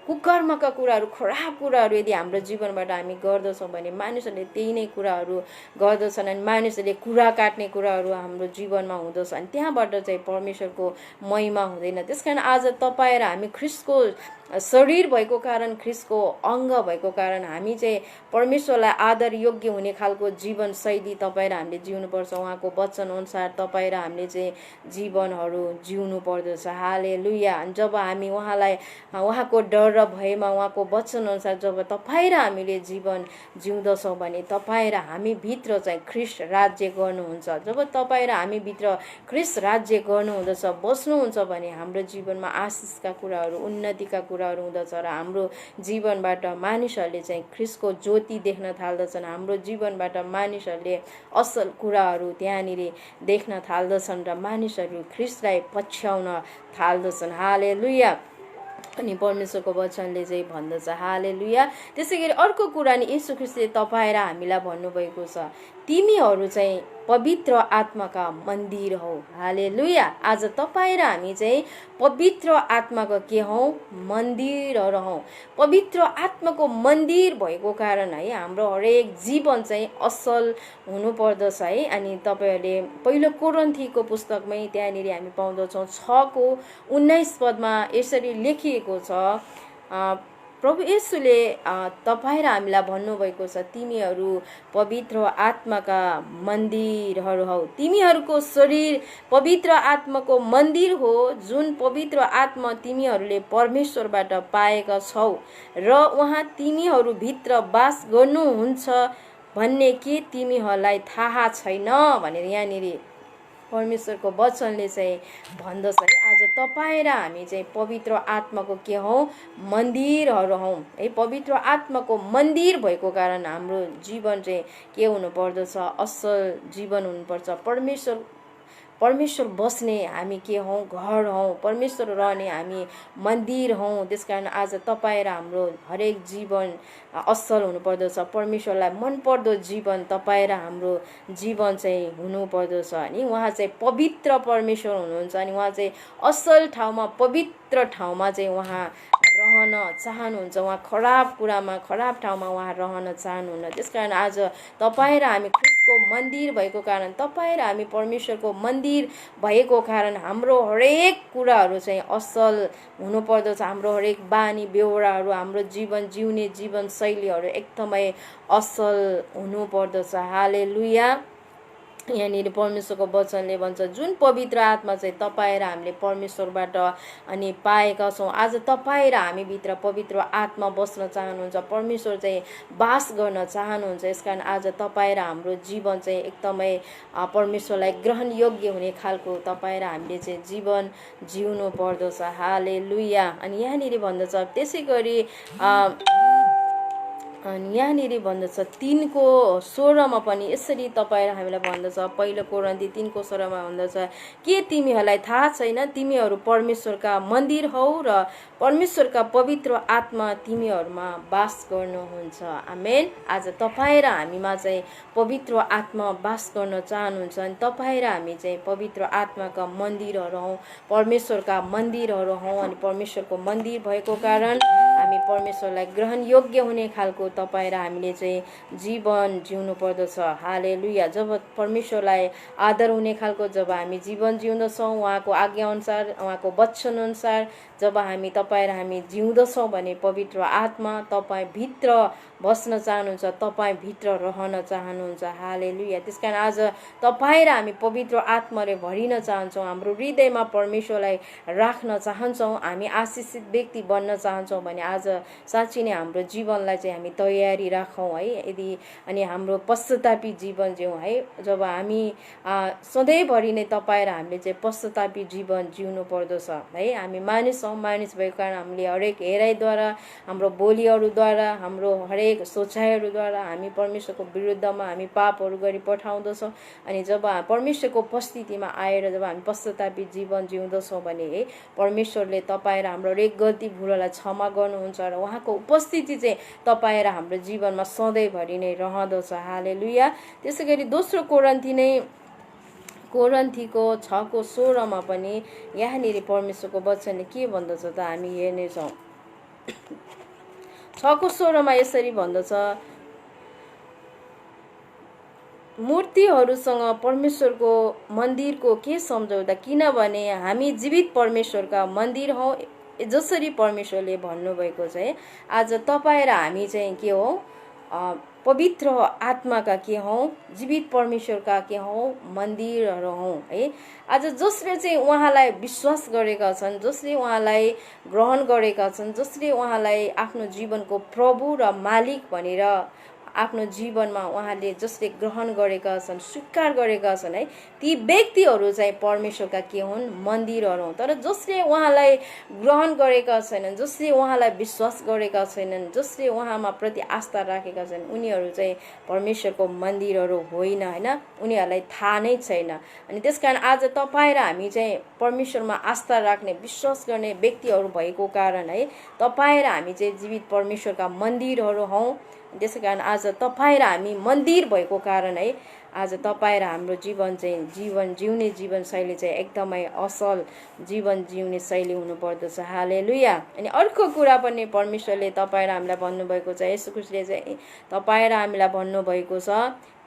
कुकर्मका कुराहरू, खराब कुराहरू यदि हाम्रो जीवनबाट हामी गर्दछौँ भने मानिसहरूले त्यही नै कुराहरू गर्दछन् अनि मानिसहरूले कुरा काट्ने कुराहरू हाम्रो जीवनमा हुँदछ अनि त्यहाँबाट चाहिँ परमेश्वरको महिमा हुँदैन। त्यसकारण आज तपाईँ र हामी ख्रीष्टको शरीर भएको कारण, ख्रीष्टको अङ्ग भएको कारण हामी चाहिँ परमेश्वरलाई आदर योग्य हुने खालको जीवन शैली तपाईँ र हामीले जिउनुपर्छ। उहाँको वचन अनुसार तपाईँ र हामीले चाहिँ जीवनहरू जिउनु पर्दछ। हालेलुया। जब हामी उहाँको डर र भयमा, उहाँको वचन अनुसार जब तपाईँ र हामीले जीवन जिउँदछौँ भने तपाईँ र हामी भित्र चाहिँ ख्रीष्ट राज्य गर्नुहुन्छ। जब तपाईँ र हामी भित्र ख्रीष्ट राज्य गर्नुहुँदछ, बस्नुहुन्छ भने हाम्रो जीवनमा आशिषका कुराहरू, उन्नतिका कुराहरू हुँदछ र हाम्रो जीवनबाट मानिसहरूले चाहिँ ख्रीष्टको ज्योति देख्न थाल्दछन्। हाम्रो जीवनबाट मानिसहरूले असल कुराहरू त्यहाँनिर देख्न थाल्दछन् र मानिसहरू ख्रीष्टलाई पछ्याउन थाल्दछन्। हालेलुया। अनि परमेश्वरको वचनले चाहिँ भन्दछ हालेलुया। त्यसै गरी अर्को कुरा नि येशू ख्रीष्टले तपाईँ र हामीलाई भन्नुभएको छ, तिमीहरू चाहिँ पवित्र आत्माका मन्दिर हौ। हालेलुया। आज तपाईँ र हामी चाहिँ पवित्र आत्माको के हौ? मन्दिरहरू हौ। पवित्र आत्माको मन्दिर भएको कारण है हाम्रो हरेक जीवन चाहिँ असल हुनुपर्दछ है। अनि तपाईँहरूले पहिलो कोरिन्थीको पुस्तकमै त्यहाँनिर हामी पाउँदछौँ 6:19 यसरी लेखिएको छ, प्रभु येशूले तपाईँ र हामीलाई भन्नुभएको छ, तिमीहरू पवित्र आत्माका मन्दिरहरू हौ। तिमीहरूको शरीर पवित्र आत्माको मन्दिर हो, जुन पवित्र आत्मा तिमीहरूले परमेश्वरबाट पाएका छौ र उहाँ तिमीहरूभित्र वास गर्नुहुन्छ भन्ने के तिमीहरूलाई थाहा छैन भनेर यहाँनिर परमेश्वरको वचनले चाहिँ भन्दछ है। आज तपाईँ र हामी चाहिँ पवित्र आत्माको के हौ, मन्दिरहरू हौ है। पवित्र आत्माको मन्दिर भएको कारण हाम्रो जीवन चाहिँ के हुनु पर्दछ, असल जीवन हुनुपर्छ। परमेश्वर बस्ने हामी के हौ, घर हौ। परमेश्वर रहने हामी मन्दिर हौ। त्यसकारण आज तपाईँ र हाम्रो हरेक जीवन असल हुनुपर्दछ। परमेश्वरलाई मनपर्दो जीवन तपाईँ र हाम्रो जीवन चाहिँ हुनुपर्दछ अनि उहाँ चाहिँ पवित्र परमेश्वर हुनुहुन्छ अनि उहाँ चाहिँ असल ठाउँमा, पवित्र ठाउँमा चाहिँ उहाँ रहन चाहनुहुन्छ। उहाँ खराब कुरामा, खराब ठाउँमा उहाँ रहन चाहनुहुन्न। त्यसकारण आज तपाईँ र हामी ख्रिस्टको मन्दिर भएको कारण, तपाईँ र हामी परमेश्वरको मन्दिर भएको कारण हाम्रो हरेक कुराहरू चाहिँ असल हुनुपर्दछ। हाम्रो हरेक बानी बेहोराहरू, हाम्रो जीवन जिउने जीवन शैलीहरू एकदमै असल हुनुपर्दछ। हालेलुया। यहाँनिर परमेश्वरको वचनले भन्छ, जुन पवित्र आत्मा चाहिँ तपाईँ र हामीले परमेश्वरबाट अनि पाएका छौँ। आज तपाईँ र हामीभित्र पवित्र आत्मा बस्न चाहनुहुन्छ, परमेश्वर चाहिँ वास गर्न चाहनुहुन्छ। यसकारण आज तपाईँ र हाम्रो जीवन चाहिँ एकदमै परमेश्वरलाई ग्रहण योग्य हुने खालको तपाईँ र हामीले चाहिँ जीवन जिउनु पर्दछ। हालेलुया। अनि यहाँनिर भन्दछ, त्यसै गरी अनि यहाँनिर भन्दछ 3:16 पनि यसरी तपाईँ र हामीलाई भन्दछ, पहिलो कोरिन्थी 3:16 भन्दछ, के तिमीहरूलाई थाहा छैन, तिमीहरू परमेश्वरका मन्दिर हौ र परमेश्वरका पवित्र आत्मा तिमीहरूमा वास गर्नुहुन्छ। आमेन। आज तपाईँ र हामीमा चाहिँ पवित्र आत्मा वास गर्न चाहनुहुन्छ अनि तपाईँ र हामी चाहिँ पवित्र आत्माका मन्दिरहरू हौ, परमेश्वरका मन्दिरहरू हौ अनि परमेश्वरको मन्दिर भएको कारण हामी परमेश्वरलाई ग्रहण योग्य हुने खालको तपाईँ र हामीले चाहिँ जीवन जिउनु पर्दछ। हालेलुया। जब परमेश्वरलाई आदर हुने खालको जब हामी जीवन जिउँदछौँ, उहाँको आज्ञाअनुसार, उहाँको वचनअनुसार जब हामी तपाईँ र हामी जिउँदछौँ भने पवित्र आत्मा तपाईँ भित्र बस्न चाहनुहुन्छ, तपाईँ भित्र रहन चाहनुहुन्छ। हालेलुया। त्यसकारण आज तपाईँ र हामी पवित्र आत्माले भरिन चाहन्छौँ, हाम्रो हृदयमा परमेश्वरलाई राख्न चाहन्छौँ, हामी आशिषित व्यक्ति बन्न चाहन्छौँ भने आज साँच्चै नै हाम्रो जीवनलाई चाहिँ हामी तयारी राखौँ है। यदि अनि हाम्रो पश्चातापी जीवन जिउँ है। जब हामी सधैँभरि नै तपाईँ र हामीले चाहिँ पश्चातापी जीवन जिउनु पर्दछ है। हामी मानिस हौँ, मानिस भएको कारण हामीले हरेक हेराइद्वारा, हाम्रो बोलीहरूद्वारा, हाम्रो हरेक सोचाइहरूद्वारा हामी परमेश्वरको विरुद्धमा हामी पापहरू गरी पठाउँदछौँ अनि जब परमेश्वरको उपस्थितिमा आएर जब हामी पश्चातापी जीवन जिउँदछौँ भने है परमेश्वरले तपाईँ र हाम्रो हरेक गल्ती भुललाई क्षमा गर्नुहुन्छ र उहाँको उपस्थिति चाहिँ तपाईँ र हाम्रो जीवनमा सधैँभरि नै रहँदछ। हालेलुया। त्यसै गरी दोस्रो कोरिन्थीको 6:16 पनि यहाँनिर परमेश्वरको वचनले के भन्दछ त हामी हेर्नेछौँ। 6:16 यसरी भन्दछ, मूर्तिहरूसँग परमेश्वरको मन्दिरको के सम्झौता, किनभने हामी जीवित परमेश्वरका मन्दिर हौ, जसरी परमेश्वरले भन्नुभएको छ। आज तपाईँ र हामी चाहिँ के हौ, पवित्र आत्माका के हौ, जीवित परमेश्वरका के हौ, मन्दिरहरू हौ है। आज जसले चाहिँ उहाँलाई विश्वास गरेका छन्, जसले उहाँलाई ग्रहण गरेका छन्, जसले उहाँलाई आफ्नो जीवनको प्रभु र मालिक भनेर आफ्नो जीवनमा उहाँले जसले ग्रहण गरेका छन्, स्वीकार गरेका छन् है, ती व्यक्तिहरू चाहिँ परमेश्वरका के हुन्, मन्दिरहरू हुन्। तर जसले उहाँलाई ग्रहण गरेका छैनन्, जसले उहाँलाई विश्वास गरेका छैनन्, जसले उहाँमा प्रति आस्था राखेका छन्, उनीहरू चाहिँ परमेश्वरको मन्दिरहरू होइन होइन, उनीहरूलाई थाहा नै छैन। अनि त्यसकारण आज तपाईँ र हामी चाहिँ परमेश्वरमा आस्था राख्ने, विश्वास गर्ने व्यक्तिहरू भएको कारण है तपाईँ र हामी चाहिँ जीवित परमेश्वरका मन्दिरहरू हौँ। त्यसै कारण आज तपाईँ र हामी मन्दिर भएको कारण है आज तपाईँ र हाम्रो जीवन चाहिँ जीवन जिउने जीवनशैली चाहिँ एकदमै असल जीवन जिउने शैली हुनुपर्दछ। हालेलुया। अनि अर्को कुरा पनि परमेश्वरले तपाईँ र हामीलाई भन्नुभएको छ, येशू ख्रीष्टले चाहिँ तपाईँ र हामीलाई भन्नुभएको छ,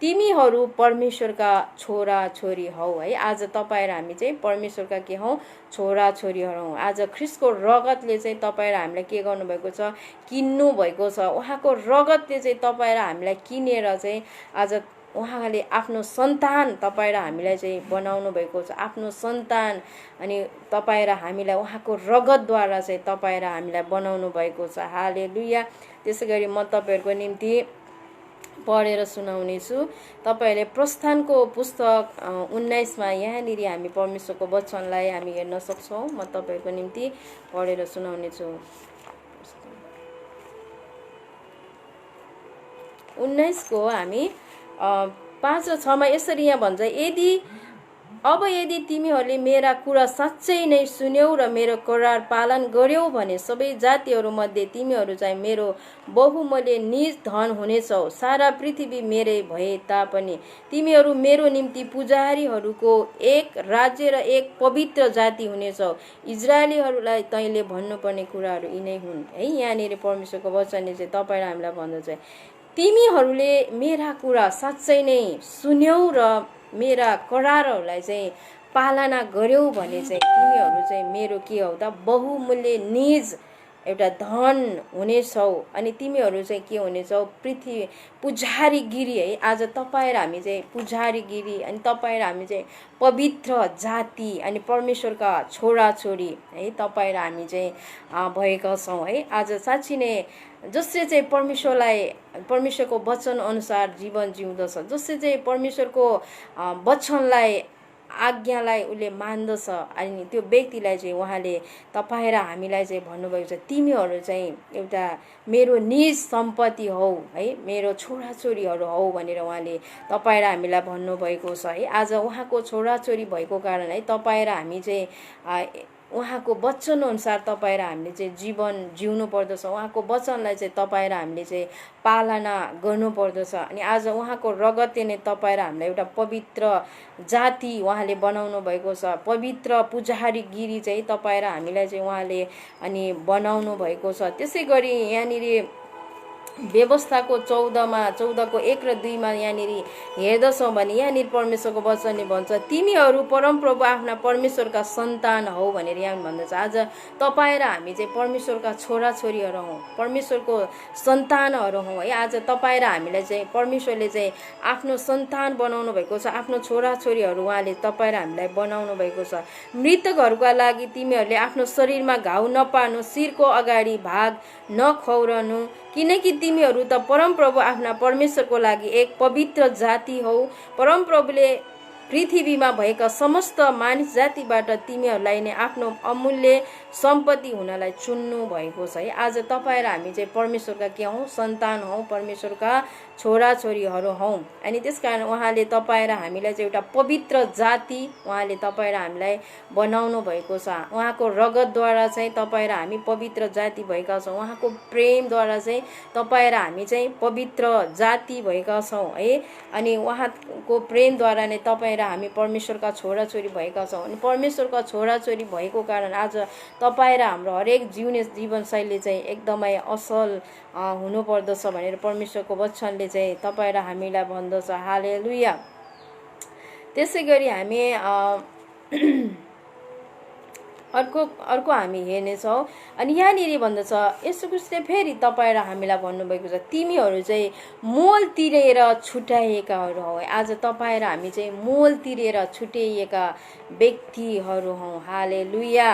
तिमीहरू परमेश्वरका छोरा छोरी हौ है। आज तपाईँ र हामी चाहिँ परमेश्वरका के हौ, छोरा छोरीहरू हौ। आज ख्रिस्टको रगतले चाहिँ तपाईँ र हामीलाई के गर्नुभएको छ, किन्नु भएको छ। उहाँको रगतले चाहिँ तपाईँ र हामीलाई किनेर चाहिँ आज उहाँले आफ्नो सन्तान तपाईँ र हामीलाई चाहिँ बनाउनु भएको छ, आफ्नो सन्तान। अनि तपाईँ र हामीलाई उहाँको रगतद्वारा चाहिँ तपाईँ र हामीलाई बनाउनु भएको छ। हालेलुया। त्यसै गरी म तपाईँहरूको निम्ति पढेर सुनाउने छु। तपाईँहरूले प्रस्थानको पुस्तक 19मा यहाँनिर हामी परमेश्वरको वचनलाई हामी हेर्न सक्छौँ। म तपाईँहरूको निम्ति पढेर सुनाउने छु। 19को हामी 5 र 6मा यसरी यहाँ भन्छ, यदि तिमीहरूले मेरा कुरा साँच्चै नै सुन्यौ र मेरो करार पालन गर्यौ भने सबै जातिहरूमध्ये तिमीहरू चाहिँ मेरो बहुमूल्य निज धन हुनेछौ। सारा पृथ्वी मेरै भए तापनि तिमीहरू मेरो निम्ति पुजारीहरूको एक राज्य र एक पवित्र जाति हुनेछौ। इजरायलीहरूलाई तैँले भन्नुपर्ने कुराहरू यिनै हुन् है। यहाँनिर परमेश्वरको वचनले चाहिँ तपाईँ र हामीलाई भन्दछ, तिमीहरूले मेरा कुरा साँच्चै नै सुन्यौ र मेरा करारहरूलाई चाहिँ पालना गर्यौ भने चाहिँ तिमीहरू चाहिँ मेरो के हो त, बहुमूल्य निज एउटा धन हुनेछौ। अनि तिमीहरू चाहिँ के हुनेछौ, पृथ्वी पुजारीगिरी है। आज तपाईँ र हामी चाहिँ पुजारीगिरी, अनि तपाईँ र हामी चाहिँ पवित्र जाति अनि परमेश्वरका छोराछोरी है तपाईँ र हामी चाहिँ भएका छौँ है। आज साँच्ची नै जसले चाहिँ परमेश्वरको वचन अनुसार जीवन जिउँदछ, जसले चाहिँ परमेश्वरको वचनलाई आज्ञालाई उसले मान्दछ, अनि त्यो व्यक्तिलाई चाहिँ उहाँले तपाईँ र हामीलाई चाहिँ भन्नुभएको छ, तिमीहरू चाहिँ एउटा मेरो निज सम्पत्ति हौ है, मेरो छोराछोरीहरू हौ भनेर उहाँले तपाईँ र हामीलाई भन्नुभएको छ है। आज उहाँको छोराछोरी भएको कारण है तपाईँ र हामी चाहिँ उहाँको वचन अनुसार तपाईँ र हामीले चाहिँ जीवन जिउनु पर्दछ। उहाँको वचनलाई चाहिँ तपाईँ र हामीले चाहिँ पालना गर्नु पर्दछ। अनि आज उहाँको रगतले नै तपाईँ र हामीलाई एउटा पवित्र जाति उहाँले बनाउनु भएको छ, पवित्र पुजारीगिरी चाहिँ तपाईँ र हामीलाई चाहिँ उहाँले अनि बनाउनु भएको छ। त्यसै गरी यहाँनिर व्यवस्थाको 14को 1 र 2मा यहाँनिर हेर्दछौँ भने यहाँनिर परमेश्वरको वचनले भन्छ, तिमीहरू परमप्रभु आफ्ना परमेश्वरका सन्तान हौ भनेर यहाँ भन्दछ। आज तपाईँ र हामी चाहिँ परमेश्वरका छोराछोरीहरू हौँ, परमेश्वरको सन्तानहरू हौँ है। आज तपाईँ र हामीलाई चाहिँ परमेश्वरले चाहिँ आफ्नो सन्तान बनाउनु भएको छ, आफ्नो छोराछोरीहरू उहाँले तपाईँ र हामीलाई बनाउनु भएको छ। मृतकहरूका लागि तिमीहरूले आफ्नो शरीरमा घाउ नपार्नु, शिरको अगाडि भाग नखौरनु, किनकि तिमीहरू त परमप्रभु आफ्ना परमेश्वरको लागि एक पवित्र जाति हौ। परमप्रभुले पृथ्वीमा भएका समस्त मानिस जातिबाट तिमीहरूलाई नै आफ्नो अमूल्य सम्पत्ति हुनलाई चुन्नु भएको छ है। आज तपाईँ र हामी चाहिँ परमेश्वरका के हौँ, सन्तान हौँ, परमेश्वरका छोराछोरीहरू हौँ। अनि त्यसकारण उहाँले तपाईँ र हामीलाई चाहिँ एउटा पवित्र जाति उहाँले तपाईँ र हामीलाई बनाउनु भएको छ। उहाँको रगतद्वारा चाहिँ तपाईँ र हामी पवित्र जाति भएका छौँ। उहाँको प्रेमद्वारा चाहिँ तपाईँ र हामी चाहिँ पवित्र जाति भएका छौँ है। अनि उहाँको प्रेमद्वारा नै तपाईँ र हामी परमेश्वरका छोराछोरी भएका छौँ। अनि परमेश्वरका छोराछोरी भएको कारण आज तपाईँ र हाम्रो हरेक जीवनशैली चाहिँ एकदमै असल हुनुपर्दछ भनेर परमेश्वरको वचनले चाहिँ तपाईँ र हामीलाई भन्दछ। हालेलुया। त्यसै गरी हामी अर्को हामी हेर्नेछौँ। अनि यहाँनिर भन्दछ, यसो ख्रीष्टले फेरि तपाईँ र हामीलाई भन्नुभएको छ, तिमीहरू चाहिँ मोल तिरेर छुट्याइएकाहरू हौ। आज तपाईँ र हामी चाहिँ मोल तिरेर छुट्याइएका व्यक्तिहरू हौँ। हालेलुया।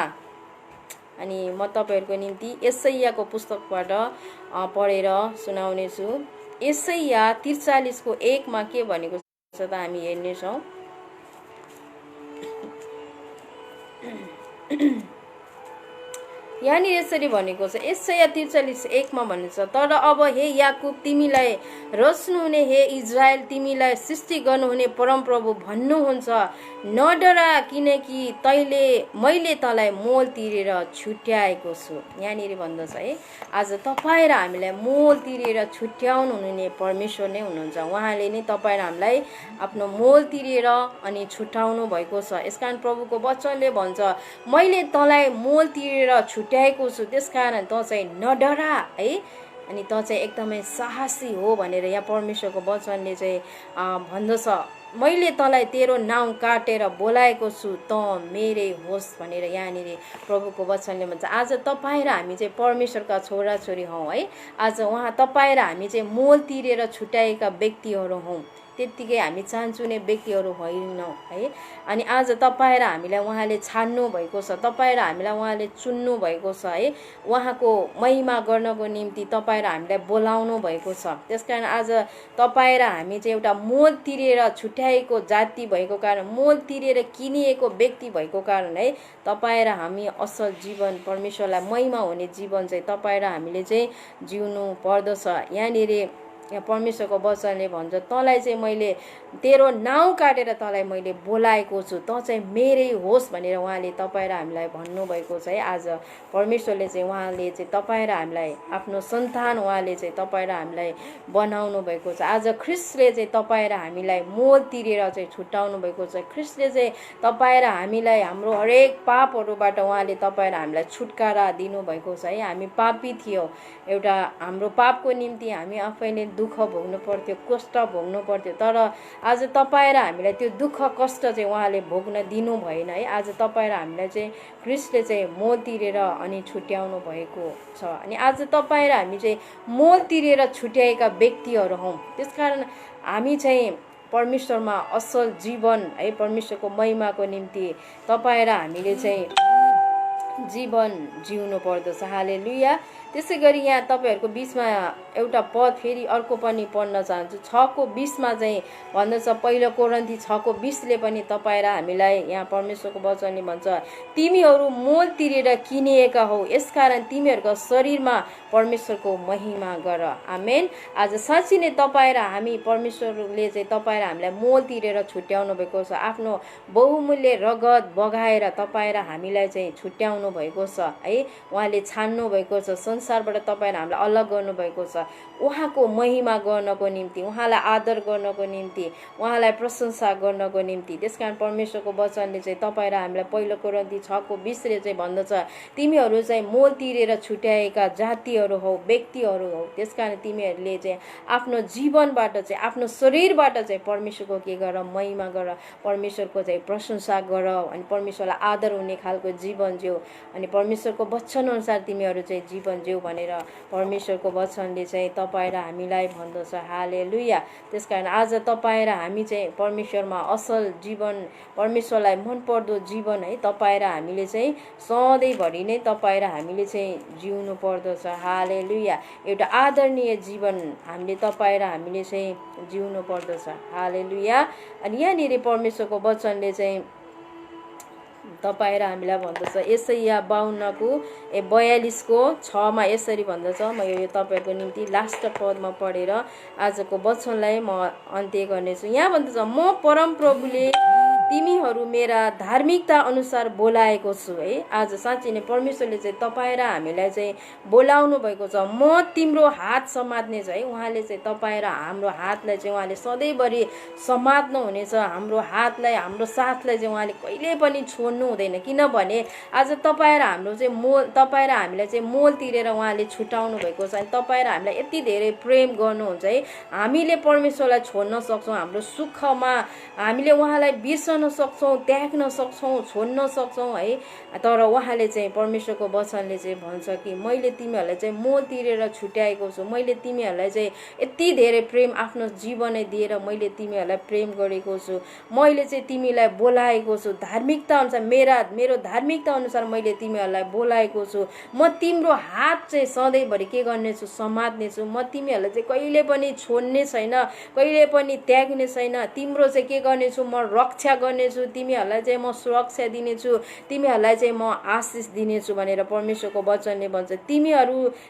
अनि म तपाईँहरूको निम्ति यशायाको पुस्तकबाट पढेर सुनाउने छु। यशाया 43को 1मा के भनेको छ त हामी हेर्नेछौँ। यहाँनिर यसरी भनेको छ, यशाया 43:1मा भनेको छ, तर अब हे याकुब तिमीलाई रच्नुहुने, हे इजरायल तिमीलाई सृष्टि गर्नुहुने परमप्रभु भन्नुहुन्छ, नडरा किनकि मैले तँलाई मोल तिरेर छुट्याएको छु। यहाँनिर भन्दछ है, आज तपाईँ र हामीलाई मोल तिरेर छुट्याउनु हुने परमेश्वर नै हुनुहुन्छ। उहाँले नै तपाईँ र हामीलाई आफ्नो मोल तिरेर अनि छुट्याउनु भएको छ। यसकारण प्रभुको वचनले भन्छ, मैले तँलाई मोल तिरेर छुट्याएको छु, त्यसकारण तँ चाहिँ नडरा है, अनि त चाहिँ एकदमै साहसी हो भनेर यहाँ परमेश्वरको वचनले चाहिँ भन्दछ। मैले तँलाई तेरो नाउँ काटेर बोलाएको छु, त मेरै होस् भनेर यहाँनिर प्रभुको वचनले भन्छ। आज तपाईँ र हामी चाहिँ परमेश्वरका छोराछोरी हौँ है। आज तपाईँ र हामी चाहिँ मोल तिरेर छुट्याएका व्यक्तिहरू हौँ, त्यत्तिकै हामी चाहन्छुने व्यक्तिहरू होइनौँ है। अनि आज तपाईँ र हामीलाई उहाँले छान्नु भएको छ, तपाईँ र हामीलाई उहाँले चुन्नु भएको छ है। उहाँको महिमा गर्नको निम्ति तपाईँ र हामीलाई बोलाउनु भएको छ। त्यसकारण आज तपाईँ र हामी चाहिँ एउटा मोल तिरेर छुट्याएको जाति भएको कारण, मोल तिरेर किनिएको व्यक्ति भएको कारण है, तपाईँ र हामी असल जीवन, परमेश्वरलाई महिमा हुने जीवन चाहिँ तपाईँ र हामीले चाहिँ जिउनु पर्दछ। यहाँनिर यहाँ परमेश्वरको वचनले भन्छ, तँलाई चाहिँ मैले तेरो नाउँ काटेर तँलाई मैले बोलाएको छु, तँ चाहिँ मेरै होस् भनेर उहाँले तपाईँ र हामीलाई भन्नुभएको छ है। आज परमेश्वरले चाहिँ उहाँले चाहिँ तपाईँ र हामीलाई आफ्नो सन्तान उहाँले चाहिँ तपाईँ र हामीलाई बनाउनु भएको छ। आज ख्रिस्टले चाहिँ तपाईँ र हामीलाई मोल तिरेर चाहिँ छुट्याउनु भएको छ। ख्रिस्टले चाहिँ तपाईँ र हामीलाई हाम्रो हरेक पापहरूबाट उहाँले तपाईँ र हामीलाई छुटकारा दिनुभएको छ है। हामी पापी थियौँ, एउटा हाम्रो पापको निम्ति हामी आफैले दुःख भोग्नु पर्थ्यो, कष्ट भोग्नु पर्थ्यो, तर आज तपाईँ र हामीलाई त्यो दुःख कष्ट चाहिँ उहाँले भोग्न दिनु भएन है। आज तपाईँ र हामीलाई चाहिँ ख्रिस्टले चाहिँ मोल तिरेर अनि छुट्याउनु भएको छ। अनि आज तपाईँ र हामी चाहिँ मोल तिरेर छुट्याएका व्यक्तिहरू हौँ। त्यसकारण हामी चाहिँ परमेश्वरमा असल जीवन है, परमेश्वरको महिमाको निम्ति तपाईँ र हामीले चाहिँ जीवन जिउनु पर्दछ। हालेलुया। त्यसै गरी यहाँ तपाईँहरूको बिचमा एउटा पद फेरि अर्को पनि पढ्न चाहन्छु। 6:20 चाहिँ भन्दछ, पहिलो कोरिन्थी 6:20 पनि तपाईँ र हामीलाई यहाँ परमेश्वरको वचनले भन्छ, तिमीहरू मोल तिरेर किनिएका हौ, यसकारण तिमीहरूको शरीरमा परमेश्वरको महिमा गर। आमेन। आज साँच्चै नै तपाईँ र हामी परमेश्वरले चाहिँ तपाईँ र हामीलाई मोल तिरेर छुट्याउनु भएको छ। आफ्नो बहुमूल्य रगत बगाएर तपाईँ र हामीलाई चाहिँ छुट्याउनु भएको छ है। उहाँले छान्नु भएको छ, संसारबाट तपाईँ र हामीलाई अलग गर्नुभएको छ, उहाँको महिमा गर्नको निम्ति, उहाँलाई आदर गर्नको निम्ति, उहाँलाई प्रशंसा गर्नको निम्ति। त्यसकारण परमेश्वरको वचनले चाहिँ तपाईँ र हामीलाई पहिलो कोरिन्थी 6:20 चाहिँ भन्दछ, तिमीहरू चाहिँ मोल तिरेर छुट्याएका जातिहरू हौ, व्यक्तिहरू हौ। त्यसकारण तिमीहरूले चाहिँ आफ्नो जीवनबाट चाहिँ, आफ्नो शरीरबाट चाहिँ परमेश्वरको के गर, महिमा गर, परमेश्वरको चाहिँ प्रशंसा गर, अनि परमेश्वरलाई आदर हुने खालको जीवन जिउ, अनि परमेश्वरको वचन अनुसार तिमीहरू चाहिँ जीवन जिउ भनेर परमेश्वरको वचनले चाहिँ तपाईँ र हामीलाई भन्दछ। हालेलुया। त्यसकारण आज तपाईँ र हामी चाहिँ परमेश्वरमा असल जीवन, परमेश्वरलाई मनपर्दो जीवन है, तपाईँ र हामीले चाहिँ सधैँभरि नै तपाईँ र हामीले चाहिँ जिउनु पर्दछ। हालेलुया। एउटा आदरणीय जीवन हामीले तपाईँ र हामीले चाहिँ जिउनु पर्दछ। हालेलुया। अनि यहाँनिर परमेश्वरको वचनले चाहिँ तपाईँ र हामीलाई भन्दछ, यशाया 52:42 यसरी भन्दछ। म यो तपाईँहरूको निम्ति लास्ट पदमा पढेर आजको वचनलाई म अन्त्य गर्नेछु। यहाँ भन्दछ, म परमप्रभुले तिमीहरू मेरा धार्मिकता अनुसार बोलाएको छु है। आज साँच्चै नै परमेश्वरले चाहिँ तपाईँ र हामीलाई चाहिँ बोलाउनु भएको छ। म तिम्रो हात समात्ने छु है। उहाँले चाहिँ तपाईँ र हाम्रो हातलाई चाहिँ उहाँले सधैँभरि समात्नु हुनेछ। हाम्रो हातलाई, हाम्रो साथलाई चाहिँ उहाँले कहिले पनि छोड्नु हुँदैन, किनभने आज तपाईँ र हाम्रो चाहिँ तपाईँ र हामीलाई चाहिँ मोल तिरेर उहाँले छुटाउनु भएको छ। अनि तपाईँ र हामीलाई यति धेरै प्रेम गर्नुहुन्छ है, हामीले परमेश्वरलाई छोड्न सक्छौँ, हाम्रो सुखमा हामीले उहाँलाई बिर्सन सक्छौँ, त्याग्न सक्छौँ, छोड्न सक्छौँ है। तर उहाँले चाहिँ परमेश्वरको वचनले चाहिँ भन्छ कि मैले तिमीहरूलाई चाहिँ मोल तिरेर छुट्याएको छु, मैले तिमीहरूलाई चाहिँ यति धेरै प्रेम आफ्नो जीवनै दिएर मैले तिमीहरूलाई प्रेम गरेको छु, मैले चाहिँ तिमीलाई बोलाएको छु धार्मिकता अनुसार, मेरो धार्मिकता अनुसार मैले तिमीहरूलाई बोलाएको छु। म तिम्रो हात चाहिँ सधैँभरि के गर्नेछु, समात्नेछु। म तिमीहरूलाई चाहिँ कहिले पनि छोड्ने छैन, कहिले पनि त्याग्ने छैन। तिम्रो चाहिँ के गर्नेछु, म रक्षा गर्नेछु, तिमीहरूलाई चाहिँ म सुरक्षा दिनेछु, तिमीहरूलाई चाहिँ म आशिष दिनेछु भनेर परमेश्वरको वचनले भन्छ।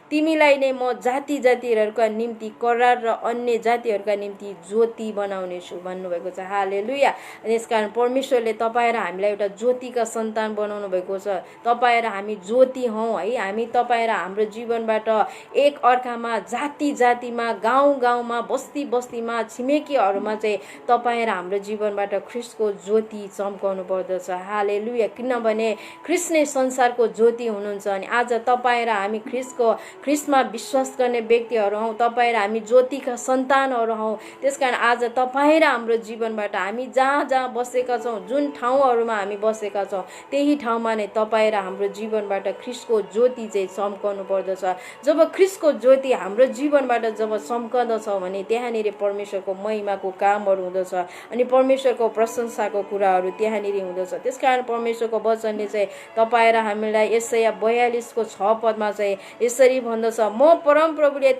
तिमीलाई नै म जाति जातिहरूका निम्ति करार र अन्य जातिहरूका निम्ति ज्योति बनाउनेछु भन्नुभएको छ। हालेलुया। यसकारण परमेश्वरले तपाईँ र हामीलाई एउटा ज्योतिका सन्तान बनाउनु भएको छ। तपाईँ र हामी ज्योति हौँ है। हामी तपाईँ र हाम्रो जीवनबाट एक अर्कामा, जाति जातिमा, गाउँ गाउँमा, बस्ती बस्तीमा, छिमेकीहरूमा चाहिँ तपाईँ र हाम्रो जीवनबाट ख्रिस्टको ज्योति चम्काउनु पर्दछ। हालेलुया। किनभने ख्रीष्ट नै संसारको ज्योति हुनुहुन्छ अनि आज तपाईँ र हामी ख्रीष्टमा विश्वास गर्ने व्यक्तिहरू हौँ। तपाईँ र हामी ज्योतिका सन्तानहरू हौँ। त्यसकारण आज तपाईँ र हाम्रो जीवनबाट हामी जहाँ जहाँ बसेका छौँ, जुन ठाउँहरूमा हामी बसेका छौँ, त्यही ठाउँमा नै तपाईँ र हाम्रो जीवनबाट ख्रीष्टको ज्योति चाहिँ चम्काउनु पर्दछ। जब ख्रीष्टको ज्योति हाम्रो जीवनबाट जब चम्कँदछ भने त्यहाँनिर परमेश्वरको महिमाको कामहरू हुँदछ अनि परमेश्वरको प्रशंसाको कुराहरू त्यहाँनिर हुँदछ। त्यसकारण परमेश्वरको वचनले चाहिँ तपाईँ र हामीलाई यशाया 42:6 चाहिँ यसरी भन्दछ, म परमप्रभुले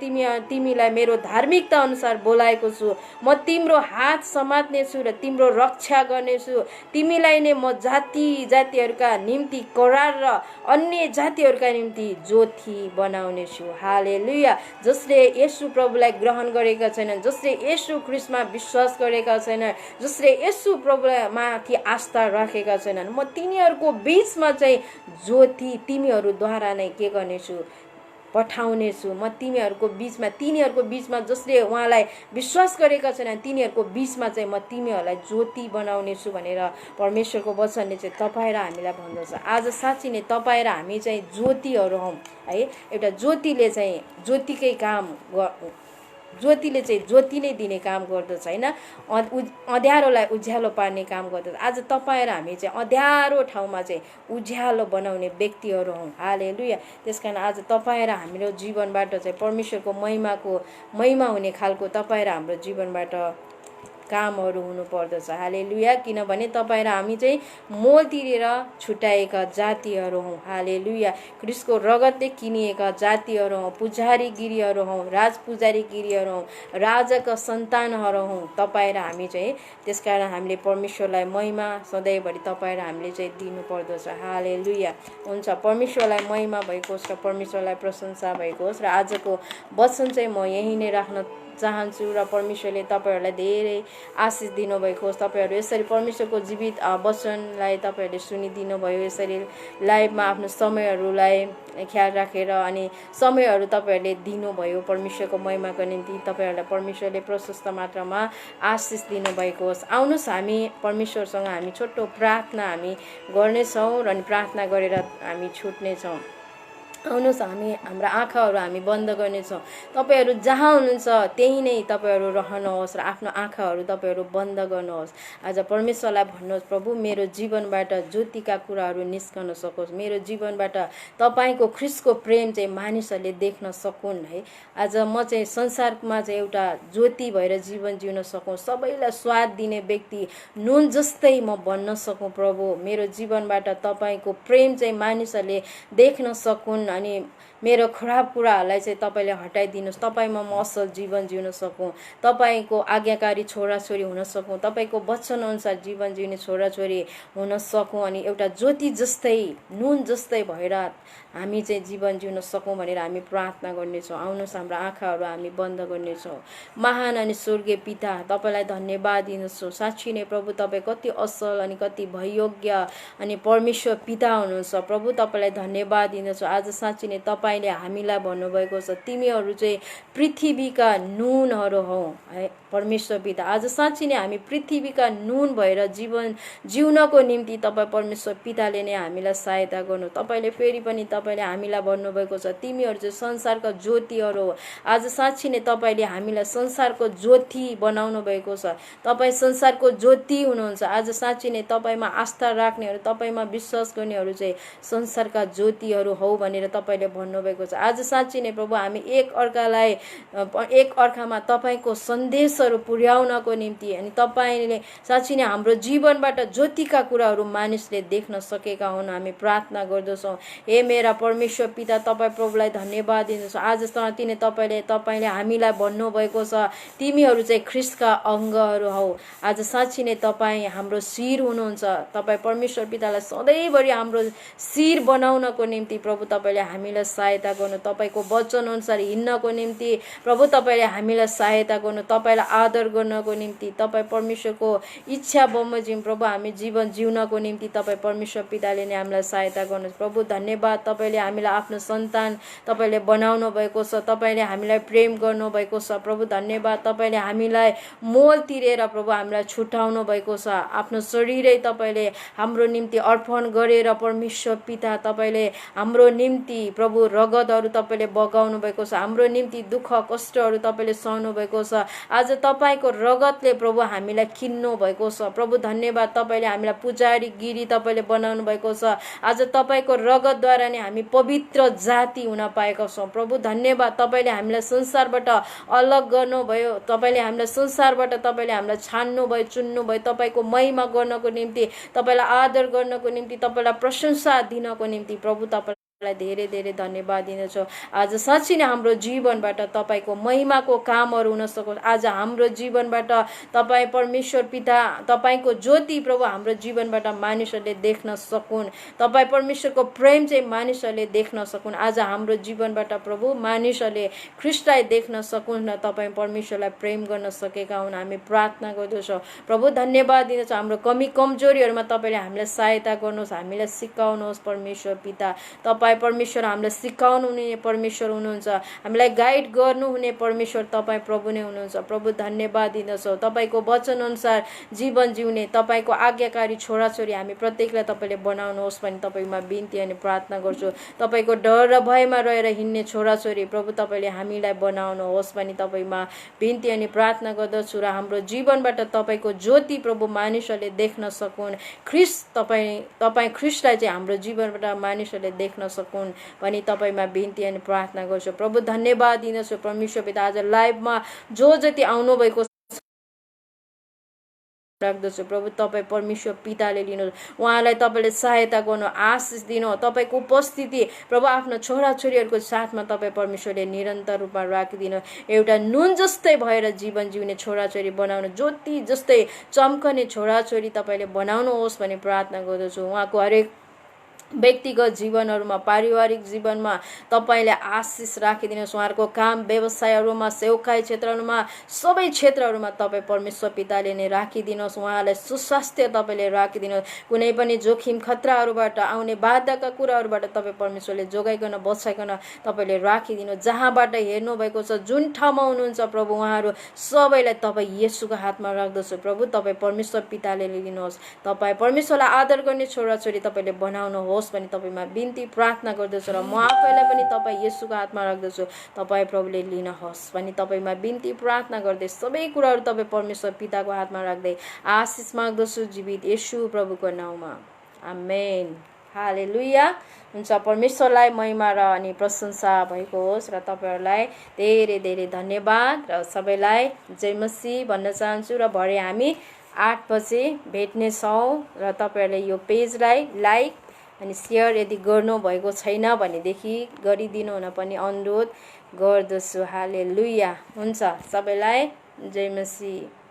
तिमीलाई मेरो धार्मिकता अनुसार बोलाएको छु। म तिम्रो हात समात्नेछु र तिम्रो रक्षा गर्नेछु। तिमीलाई नै म जातिहरूका निम्ति करार र अन्य जातिहरूका निम्ति ज्योति बनाउने छु। हालेलुया। जसले येशू प्रभुलाई ग्रहण गरेका छैनन्, जसले येशू ख्रीष्टमा विश्वास गरेका छैनन्, जसले येशू प्रभुलाई माथि आस्था राखेका छैनन्, म तिनीहरूको बीचमा चाहिँ ज्योति तिमीहरूद्वारा नै के गर्नेछु, पठाउनेछु। म तिनीहरूको बीचमा जसले उहाँलाई विश्वास गरेका छैनन् तिनीहरूको बीचमा चाहिँ म तिमीहरूलाई ज्योति बनाउनेछु भनेर परमेश्वरको वचनले चाहिँ तपाईँ र हामीलाई भन्दछ। आज साँच्ची नै तपाईँ र हामी चाहिँ ज्योतिहरू हौँ है। एउटा ज्योतिले चाहिँ ज्योति नै दिने काम गर्दछ होइन, अँध्यारोलाई उज्यालो पार्ने काम गर्दछ। आज तपाईँ र हामी चाहिँ अँध्यारो ठाउँमा चाहिँ उज्यालो बनाउने व्यक्तिहरू हौँ। हालेलुया। त्यसकारण आज तपाईँ र हाम्रो जीवनबाट चाहिँ परमेश्वरको महिमा हुने खालको तपाईँ र हाम्रो जीवनबाट कामहरू हुनु पर्दछ। हालेलुया। किनभने तपाईँ र हामी चाहिँ मोल तिरेर छुट्याएका जातिहरू हौँ। हालेलुया। ख्रीष्टको रगतले किनिएका जातिहरू हौँ, पुजारी गिरीहरू हौँ, राजपुजारी गिरीहरू हौँ, राजाका सन्तानहरू हौँ तपाईँ र हामी चाहिँ। त्यसकारण हामीले परमेश्वरलाई महिमा सधैँभरि तपाईँ र हामीले चाहिँ दिनु पर्दछ। हालेलुया। हुन्छ। परमेश्वरलाई महिमा भएको होस् र परमेश्वरलाई प्रशंसा भएको होस् र आजको वचन चाहिँ म यही नै राख्न चाहन्छु र परमेश्वरले तपाईहरूलाई धेरै आशिष दिनुभएको होस्। तपाईँहरू यसरी परमेश्वरको जीवित वचनलाई तपाईँहरूले सुनिदिनु भयो। यसरी लाइभमा आफ्नो समयहरूलाई ख्याल राखेर अनि समयहरू तपाईँहरूले दिनुभयो परमेश्वरको महिमाको निम्ति। तपाईँहरूलाई परमेश्वरले प्रशस्त मात्रामा आशिष दिनुभएको होस्। आउनुहोस् हामी परमेश्वरसँग हामी छोटो प्रार्थना हामी गर्नेछौँ र अनि प्रार्थना गरेर हामी छुट्नेछौँ। आउनुहोस् हामी हाम्रा आँखाहरू हामी बन्द गर्नेछौँ। तपाईँहरू जहाँ हुनुहुन्छ त्यही नै तपाईँहरू रहनुहोस् र आफ्नो आँखाहरू तपाईँहरू बन्द गर्नुहोस्। आज परमेश्वरलाई भन्नुहोस्, प्रभु मेरो जीवनबाट ज्योतिका कुराहरू निस्कन सकोस्। मेरो जीवनबाट तपाईँको ख्रीष्टको प्रेम चाहिँ मानिसहरूले देख्न सकुन् है। आज म चाहिँ संसारमा चाहिँ एउटा ज्योति भएर जीवन जिउन सकौँ, सबैलाई स्वाद दिने व्यक्ति नुन जस्तै म बन्न सकौँ। प्रभु मेरो जीवनबाट तपाईँको प्रेम चाहिँ मानिसहरूले देख्न सकुन् अनि मेरो खराब कुराहरूलाई चाहिँ तपाईँले हटाइदिनुहोस्। तपाईँमा म असल जीवन जिउन सकौँ, तपाईँको आज्ञाकारी छोराछोरी हुन सकौँ, तपाईँको वचनअनुसार जीवन जिउने छोराछोरी हुन सकौँ अनि एउटा ज्योति जस्तै नुन जस्तै भएर हामी चाहिँ जीवन जिउन सकौँ भनेर हामी प्रार्थना गर्नेछौँ। आउनुहोस् हाम्रो आँखाहरू हामी बन्द गर्नेछौँ। महान अनि स्वर्गीय पिता, तपाईँलाई धन्यवाद दिनुहोस्। साँच्ची नै प्रभु तपाईँ कति असल अनि कति भययोग्य अनि परमेश्वर पिता हुनुहुन्छ। प्रभु तपाईँलाई धन्यवाद दिनुहोस्। आज साँच्ची नै तपाईँले हामीलाई भन्नुभएको छ तिमीहरू चाहिँ पृथ्वीका नुनहरू हौ है परमेश्वर पिता। आज साँच्ची नै हामी पृथ्वीका नुन भएर जीवन जिउनको निम्ति तपाईँ परमेश्वर पिताले नै हामीलाई सहायता गर्नु। तपाईँले फेरि पनि तपाईँले हामीलाई भन्नुभएको छ तिमीहरू चाहिँ संसारका ज्योतिहरू हो। आज साँच्ची नै तपाईँले हामीलाई संसारको ज्योति बनाउनु भएको छ। तपाईँ संसारको ज्योति हुनुहुन्छ। आज साँच्ची नै तपाईँमा आस्था राख्नेहरू, तपाईँमा विश्वास गर्नेहरू चाहिँ संसारका ज्योतिहरू हौ भनेर तपाईँले भन्नुभएको छ। आज साँच्ची नै प्रभु हामी एक अर्कामा तपाईँको सन्देशहरू पुर्याउनको निम्ति अनि तपाईँले साँच्ची नै हाम्रो जीवनबाट ज्योतिका कुराहरू मानिसले देख्न सकेका हुन् हामी प्रार्थना गर्दछौँ। हे मेरा परमेश्वर पिता, तपाईँ प्रभुलाई धन्यवाद दिनुहोस्। आज साँच्ची नै तपाईँले हामीलाई भन्नुभएको छ तिमीहरू चाहिँ ख्रीष्टका अङ्गहरू हौ। आज साँच्ची नै तपाईँ हाम्रो शिर हुनुहुन्छ। तपाईँ परमेश्वर पितालाई सधैँभरि हाम्रो शिर बनाउनको निम्ति प्रभु तपाईँले हामीलाई सहायता गर्नु, तपाईँको वचनअनुसार हिँड्नको निम्ति प्रभु तपाईँले हामीलाई सहायता गर्नु, तपाईँलाई आदर गर्नको निम्ति तपाईँ परमेश्वरको इच्छा बमोजिम प्रभु हामी जीवन जिउनको निम्ति तपाईँ परमेश्वर पिताले नै हामीलाई सहायता गर्नुहोस्। प्रभु धन्यवाद, तपाईँले हामीलाई आफ्नो सन्तान तपाईँले बनाउनु भएको छ, तपाईँले हामीलाई प्रेम गर्नुभएको छ। प्रभु धन्यवाद, तपाईँले हामीलाई मोल तिरेर प्रभु हामीलाई छुटाउनु भएको छ। आफ्नो शरीरै तपाईँले हाम्रो निम्ति अर्पण गरेर परमेश्वर पिता तपाईँले हाम्रो निम्ति प्रभु रगतहरू तपाईँले बगाउनु भएको छ, हाम्रो निम्ति दुःख कष्टहरू तपाईँले सहनु भएको छ। आज तपाईँको रगतले प्रभु हामीलाई किन्नु भएको छ। प्रभु धन्यवाद, तपाईँले हामीलाई पुजारी गिरी तपाईँले बनाउनु भएको छ। आज तपाईँको रगतद्वारा नै हामी पवित्र जाति हुन पाएका छौँ। प्रभु धन्यवाद, तपाईँले हामीलाई संसारबाट अलग गर्नुभयो, तपाईँले हामीलाई संसारबाट तपाईँले हामीलाई छान्नुभयो, चुन्नुभयो, तपाईँको महिमा गर्नको निम्ति, तपाईँलाई आदर गर्नको निम्ति, तपाईँलाई प्रशंसा दिनको निम्ति प्रभु तपाईँ धेरै धेरै धन्यवाद दिनेछु। आज साँच्चै नै हाम्रो जीवनबाट तपाईँको महिमाको कामहरू हुन सकोस्। आज हाम्रो जीवनबाट तपाईँ परमेश्वर पिता तपाईँको ज्योति प्रभु हाम्रो जीवनबाट मानिसहरूले देख्न सकुन्, तपाईँ परमेश्वरको प्रेम चाहिँ मानिसहरूले देख्न सकुन्। आज हाम्रो जीवनबाट प्रभु मानिसहरूले ख्रिस्टलाई देख्न सकुन् र तपाईँ परमेश्वरलाई प्रेम गर्न सकेका हुन्। हामी प्रार्थना गर्दछौँ प्रभु, धन्यवाद दिनेछौँ। हाम्रो कमी कमजोरीहरूमा तपाईँले हामीलाई सहायता गर्नुहोस्, हामीलाई सिकाउनुहोस् परमेश्वर पिता। तपाईँ परमेश्वर हामीलाई सिकाउनु हुने परमेश्वर हुनुहुन्छ, हामीलाई गाइड गर्नुहुने परमेश्वर तपाईँ प्रभु नै हुनुहुन्छ। प्रभु धन्यवाद दिँदछौँ, तपाईँको वचन अनुसार जीवन जिउने तपाईँको आज्ञाकारी छोराछोरी हामी प्रत्येकलाई तपाईँले बनाउनुहोस् भनी तपाईँमा बिन्ती अनि प्रार्थना गर्छु। तपाईँको डर र भयमा रहेर हिँड्ने छोराछोरी प्रभु तपाईँले हामीलाई बनाउनुहोस् भनी तपाईँमा बिन्ती अनि प्रार्थना गर्दछु र हाम्रो जीवनबाट तपाईँको ज्योति प्रभु मानिसहरूले देख्न सकुन्। तपाईँ ख्रिस्टलाई चाहिँ हाम्रो जीवनबाट मानिसहरूले देख्न सकुन् भनी तपाईँमा बिन्ती अनि प्रार्थना गर्छु। प्रभु धन्यवाद दिनेछु परमेश्वर पिता। आज लाइभमा जो जति आउनुभएको राख्दछु प्रभु, तपाईँ परमेश्वर पिताले लिनुहोस्, उहाँलाई तपाईँले सहायता गर्नु, आशिष दिनु। तपाईँको उपस्थिति प्रभु आफ्नो छोराछोरीहरूको साथमा तपाईँ परमेश्वरले निरन्तर रूपमा राखिदिनु। एउटा नुन जस्तै भएर जीवन जिउने छोराछोरी बनाउनु, ज्योति जस्तै चम्कने छोराछोरी तपाईँले बनाउनुहोस् भन्ने प्रार्थना गर्दछु। उहाँको हरेक व्यक्तिगत जीवनहरूमा, पारिवारिक जीवनमा तपाईँले आशिष राखिदिनुहोस्। उहाँहरूको काम व्यवसायहरूमा, सेवकाई क्षेत्रहरूमा, सबै क्षेत्रहरूमा तपाईँ परमेश्वर पिताले नै राखिदिनुहोस्। उहाँलाई सुस्वास्थ्य तपाईँले राखिदिनुहोस्। कुनै पनि जोखिम खतराहरूबाट आउने बाधाका कुराहरूबाट तपाईँ परमेश्वरले जोगाइकन बचाइकन तपाईँले राखिदिनुहोस्। जहाँबाट हेर्नुभएको छ, जुन ठाउँमा हुनुहुन्छ प्रभु, उहाँहरू सबैलाई तपाईँ येशूको हातमा राख्दछु प्रभु। तपाईँ परमेश्वर पिताले लिनुहोस्। तपाईँ परमेश्वरलाई आदर गर्ने छोराछोरी तपाईँले बनाउनुहोस् भनी तपाईँमा बिन्ती प्रार्थना गर्दछु र म आफैलाई पनि तपाईँ येशूको हातमा राख्दछु, तपाईँ प्रभुले लिनुहोस् भनी तपाईँमा बिन्ती प्रार्थना गर्दै सबै कुराहरू तपाईँ परमेश्वर पिताको हातमा राख्दै आशिष माग्दछु जीवित येशू प्रभुको नाउँमा, आमेन। हालेलुया। हुन्छ, परमेश्वरलाई महिमा र अनि प्रशंसा भएको होस् र तपाईँहरूलाई धेरै धेरै धन्यवाद र सबैलाई जय मसीह भन्न चाहन्छु। र भरे हामी 8 बजे भेट्नेछौँ र तपाईँहरूले यो पेजलाई लाइक अनि सेयर यदि गर्नुभएको छैन भनेदेखि गरिदिनु हुन पनि अनुरोध गर्दछु। हालेलुया। हुन्छ, सबैलाई जय मसीह।